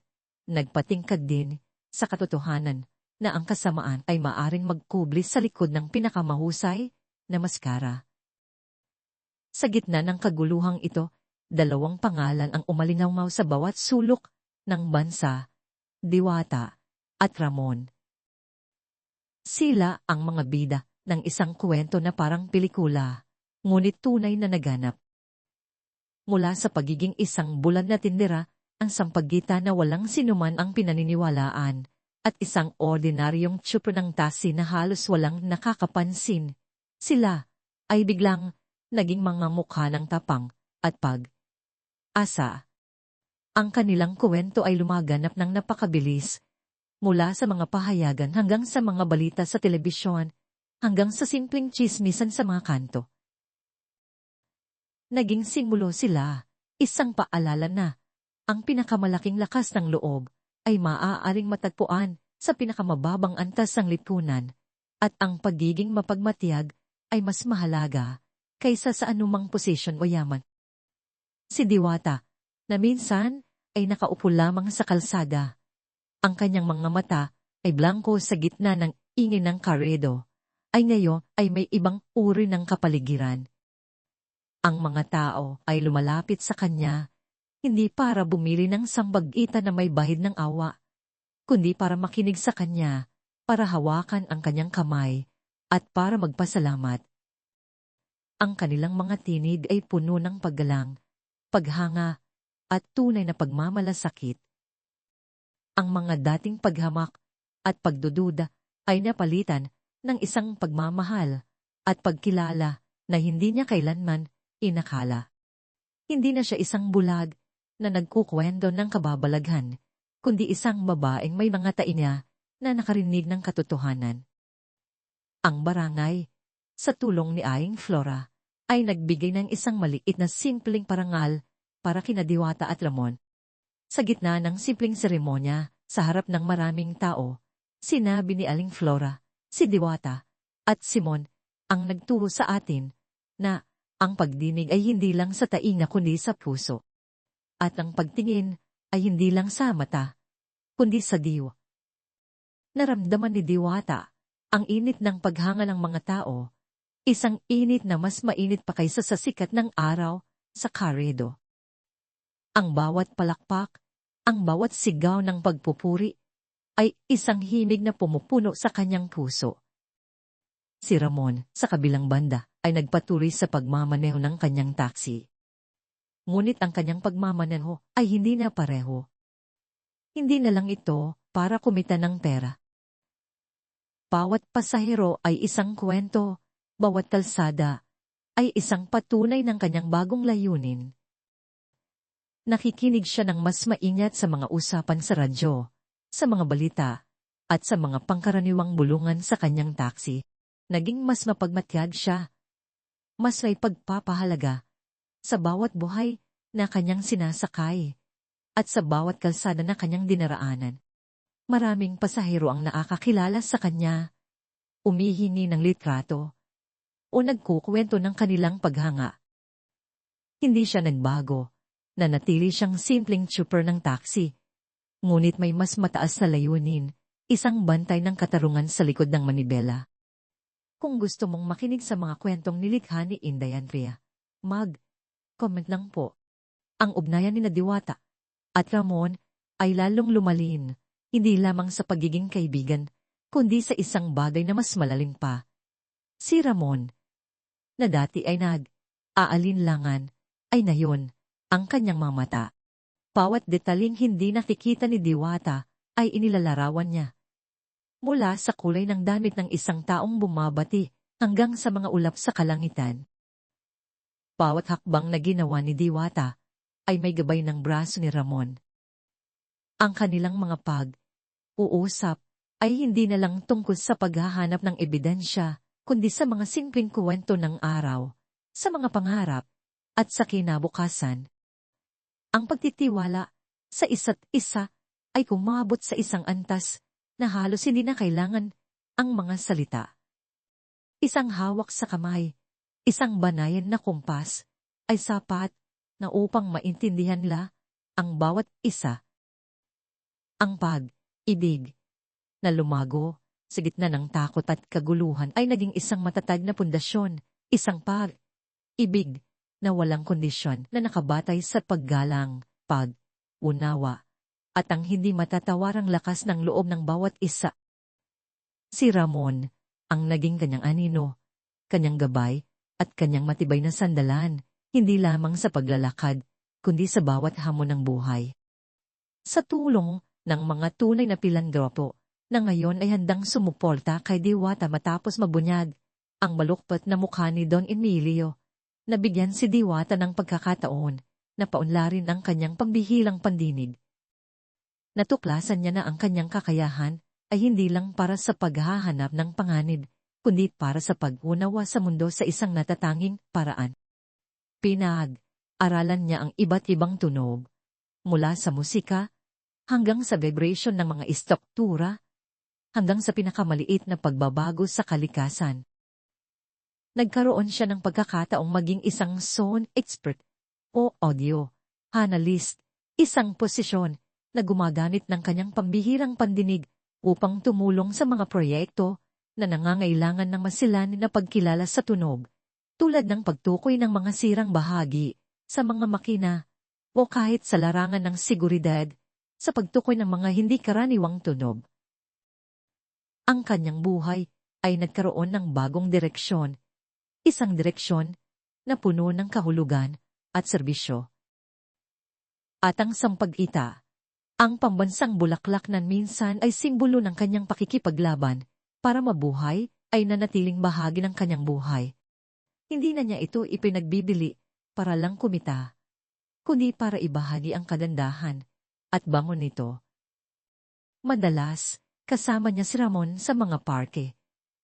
[SPEAKER 1] nagpatingkad din sa katotohanan na ang kasamaan ay maaring magkubli sa likod ng pinakamahusay na maskara. Sa gitna ng kaguluhang ito, dalawang pangalan ang umalingaw sa bawat sulok ng bansa, Diwata at Ramon. Sila ang mga bida ng isang kwento na parang pelikula, ngunit tunay na naganap. Mula sa pagiging isang bulag na tindera, ang sampagitan na walang sinuman ang pinaniniwalaan, at isang ordinaryong tsuper ng tasi na halos walang nakakapansin. Sila ay biglang naging mga mukha ng tapang at pag-asa. Ang kanilang kwento ay lumaganap ng napakabilis, mula sa mga pahayagan hanggang sa mga balita sa telebisyon, hanggang sa simpleng tsismisan sa mga kanto. Naging simbolo sila, isang paalala na ang pinakamalaking lakas ng loob ay maaaring matagpuan sa pinakamababang antas ng lipunan, at ang pagiging mapagmatiyag ay mas mahalaga kaysa sa anumang posisyon o yaman. Si Diwata, na minsan ay nakaupo lamang sa kalsada, ang kanyang mga mata ay blanko sa gitna ng ingay ng karedo, ay ngayon ay may ibang uri ng kapaligiran. Ang mga tao ay lumalapit sa kanya, hindi para bumili ng sambagitan na may bahid ng awa, kundi para makinig sa kanya, para hawakan ang kanyang kamay, at para magpasalamat. Ang kanilang mga tinig ay puno ng paggalang, paghanga, at tunay na pagmamalasakit. Ang mga dating paghamak at pagdududa ay napalitan ng isang pagmamahal at pagkilala na hindi niya kailanman inakala. Hindi na siya isang bulag na nagkukwento ng kababalaghan, kundi isang babaeng may mga tainga na nakarinig ng katotohanan. Ang barangay, sa tulong ni Aing Flora, ay nagbigay ng isang maliit na simpleng parangal para kina Diwata at Ramon. Sa gitna ng simpleng seremonya, sa harap ng maraming tao, sinabi ni Aling Flora, si Diwata, at Simon, ang nagturo sa atin, na ang pagdinig ay hindi lang sa tainga kundi sa puso. At ang pagtingin ay hindi lang sa mata, kundi sa diwa. Naramdaman ni Diwata ang init ng paghanga ng mga tao, isang init na mas mainit pa kaysa sa sikat ng araw sa karedo. Ang bawat palakpak, ang bawat sigaw ng pagpupuri, ay isang himig na pumupuno sa kanyang puso. Si Ramon, sa kabilang banda, ay nagpatuloy sa pagmamaneho ng kanyang taxi. Ngunit ang kanyang pagmamaneho ay hindi na pareho. Hindi na lang ito para kumita ng pera. Bawat pasahero ay isang kwento, bawat kalsada ay isang patunay ng kanyang bagong layunin. Nakikinig siya ng mas maingat sa mga usapan sa radyo, sa mga balita, at sa mga pangkaraniwang bulungan sa kanyang taxi. Naging mas mapagmatyag siya. Mas may pagpapahalaga sa bawat buhay na kanyang sinasakay, at sa bawat kalsada na kanyang dinaraanan. Maraming pasahero ang nakakakilala sa kanya, umihingi ng litrato, o nagkukwento ng kanilang paghanga. Hindi siya nagbago, nanatili siyang simpleng tsuper ng taxi, ngunit may mas mataas na layunin, isang bantay ng katarungan sa likod ng manibela. Kung gusto mong makinig sa mga kwentong nilikha ni Inday Andrea, comment lang po. Ang ugnayan ni Diwata at Ramon ay lalong lumalim, hindi lamang sa pagiging kaibigan, kundi sa isang bagay na mas malalim pa. Si Ramon, na dati ay nag-aalinlangan, ay ngayon, ang kanyang mga mata. Bawat detaling hindi nakikita ni Diwata ay inilalarawan niya. Mula sa kulay ng damit ng isang taong bumabati hanggang sa mga ulap sa kalangitan. Bawat hakbang na ginawa ni Diwata ay may gabay ng braso ni Ramon. Ang kanilang mga pag-uusap ay hindi na lang tungkol sa paghahanap ng ebidensya, kundi sa mga simpleng kwento ng araw, sa mga pangarap, at sa kinabukasan. Ang pagtitiwala sa isa't isa ay kumabot sa isang antas na halos hindi na kailangan ang mga salita. Isang hawak sa kamay, isang banayan na kumpas, ay sapat na upang maintindihan nila ang bawat isa. Ang pag-ibig na lumago sa gitna ng takot at kaguluhan ay naging isang matatag na pundasyon, isang pag-ibig na walang kondisyon na nakabatay sa paggalang, pag-unawa, at ang hindi matatawarang lakas ng loob ng bawat isa. Si Ramon, ang naging kanyang anino, kanyang gabay, at kanyang matibay na sandalan, hindi lamang sa paglalakad, kundi sa bawat hamon ng buhay. Sa tulong ng mga tunay na pilantropo, na ngayon ay handang sumuporta kay Diwata matapos mabunyag ang malukpat na mukha ni Don Emilio, nabigyan si Diwata ng pagkakataon na paunlarin ang kanyang pambihilang pandinig. Natuklasan niya na ang kanyang kakayahan ay hindi lang para sa paghahanap ng panganib, kundi para sa pag-unawa sa mundo sa isang natatanging paraan. Pinag-aralan niya ang iba't ibang tunog, mula sa musika, hanggang sa vibration ng mga istruktura, hanggang sa pinakamaliit na pagbabago sa kalikasan. Nagkaroon siya ng pagkakataong maging isang sound expert o audio analyst, isang posisyon na gumagamit ng kanyang pambihirang pandinig upang tumulong sa mga proyekto na nangangailangan ng masilanin na pagkilala sa tunog, tulad ng pagtukoy ng mga sirang bahagi sa mga makina o kahit sa larangan ng seguridad sa pagtukoy ng mga hindi karaniwang tunog. Ang kanyang buhay ay nagkaroon ng bagong direksyon, isang direksyon na puno ng kahulugan at serbisyo. At ang sampagita, ang pambansang bulaklak na minsan ay simbolo ng kanyang pakikipaglaban para mabuhay ay nanatiling bahagi ng kanyang buhay. Hindi na niya ito ipinagbibili para lang kumita, kundi para ibahagi ang kagandahan at bango nito. Madalas, kasama niya si Ramon sa mga parke.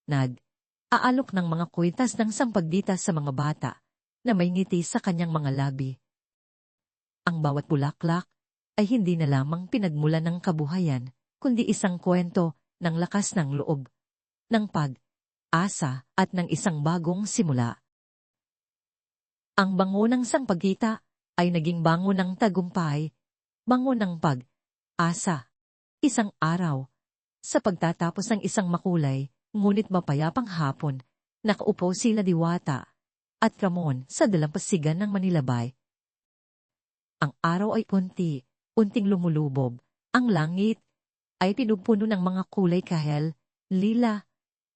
[SPEAKER 1] Nag-aalok ng mga kwintas ng sampagdita sa mga bata na may ngiti sa kanyang mga labi. Ang bawat bulaklak ay hindi na lamang pinagmulan ng kabuhayan, kundi isang kwento ng lakas ng loob, ng pag-asa at ng isang bagong simula. Ang bango ng sampagita ay naging bango ng tagumpay, bango ng pag-asa. Isang araw, sa pagtatapos ng isang makulay, ngunit mapayapang hapon, nakaupo sila Diwata at Ramon sa dalampasigan ng Manilabay. Ang araw ay unting lumulubob. Ang langit ay pinupuno ng mga kulay kahel, lila,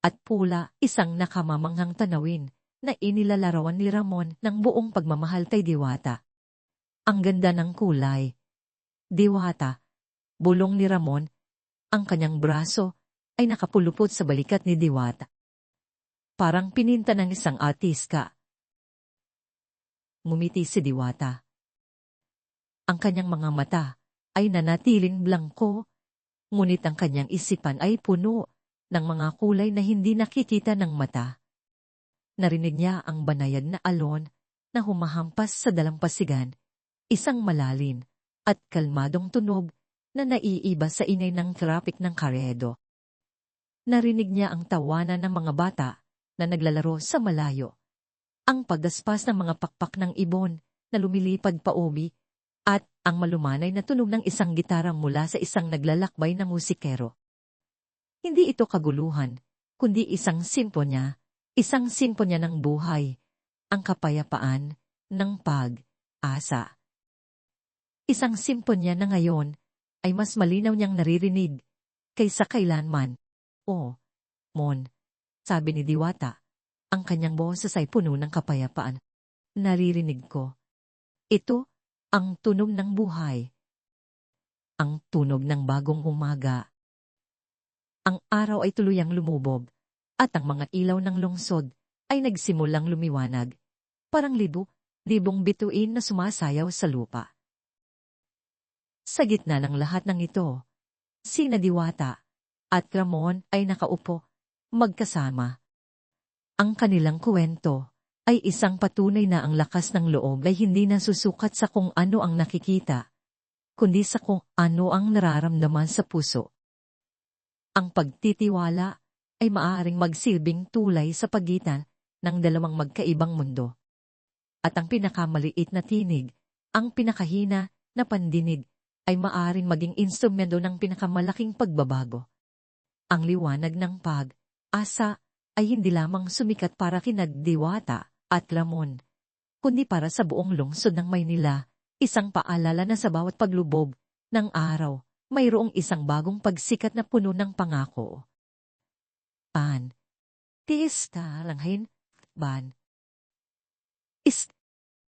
[SPEAKER 1] at pula, isang nakamamanghang tanawin na inilalarawan ni Ramon ng buong pagmamahal kay Diwata. Ang ganda ng kulay. Diwata, bulong ni Ramon, ang kanyang braso ay nakapulupot sa balikat ni Diwata. Parang pininta ng isang artista. Ngumiti si Diwata. Ang kanyang mga mata ay nanatiling blangko, ngunit ang kanyang isipan ay puno ng mga kulay na hindi nakikita ng mata. Narinig niya ang banayad na alon na humahampas sa dalampasigan, isang malalim at kalmadong tunog na naiiba sa ingay ng traffic ng Karedo. Narinig niya ang tawanan ng mga bata na naglalaro sa malayo, ang pagdaspas ng mga pakpak ng ibon na lumilipad pauwi, at ang malumanay na tunog ng isang gitara mula sa isang naglalakbay na musikero. Hindi ito kaguluhan, kundi isang simponya ng buhay, ang kapayapaan ng pag-asa. Isang simponya na ngayon ay mas malinaw niyang naririnig kaysa kailanman. "O, Mon," sabi ni Diwata, ang kanyang boses ay puno ng kapayapaan. "Naririnig ko. Ito ang tunog ng buhay. Ang tunog ng bagong umaga." Ang araw ay tuluyang lumubob, at ang mga ilaw ng lungsod ay nagsimulang lumiwanag, parang libong bituin na sumasayaw sa lupa. Sa gitna ng lahat ng ito, sina Diwata at Ramon ay nakaupo, magkasama. Ang kanilang kwento ay isang patunay na ang lakas ng loob ay hindi nasusukat sa kung ano ang nakikita, kundi sa kung ano ang nararamdaman sa puso. Ang pagtitiwala ay maaaring magsilbing tulay sa pagitan ng dalawang magkaibang mundo. At ang pinakamaliit na tinig, ang pinakahina na pandinig, ay maaaring maging instrumento ng pinakamalaking pagbabago. Ang liwanag ng pag-asa ay hindi lamang sumikat para kina Diwata at Ramon, kundi para sa buong lungsod ng Maynila, isang paalala na sa bawat paglubob ng araw, mayroong isang bagong pagsikat na puno ng pangako. Tiis ta langhin, ban.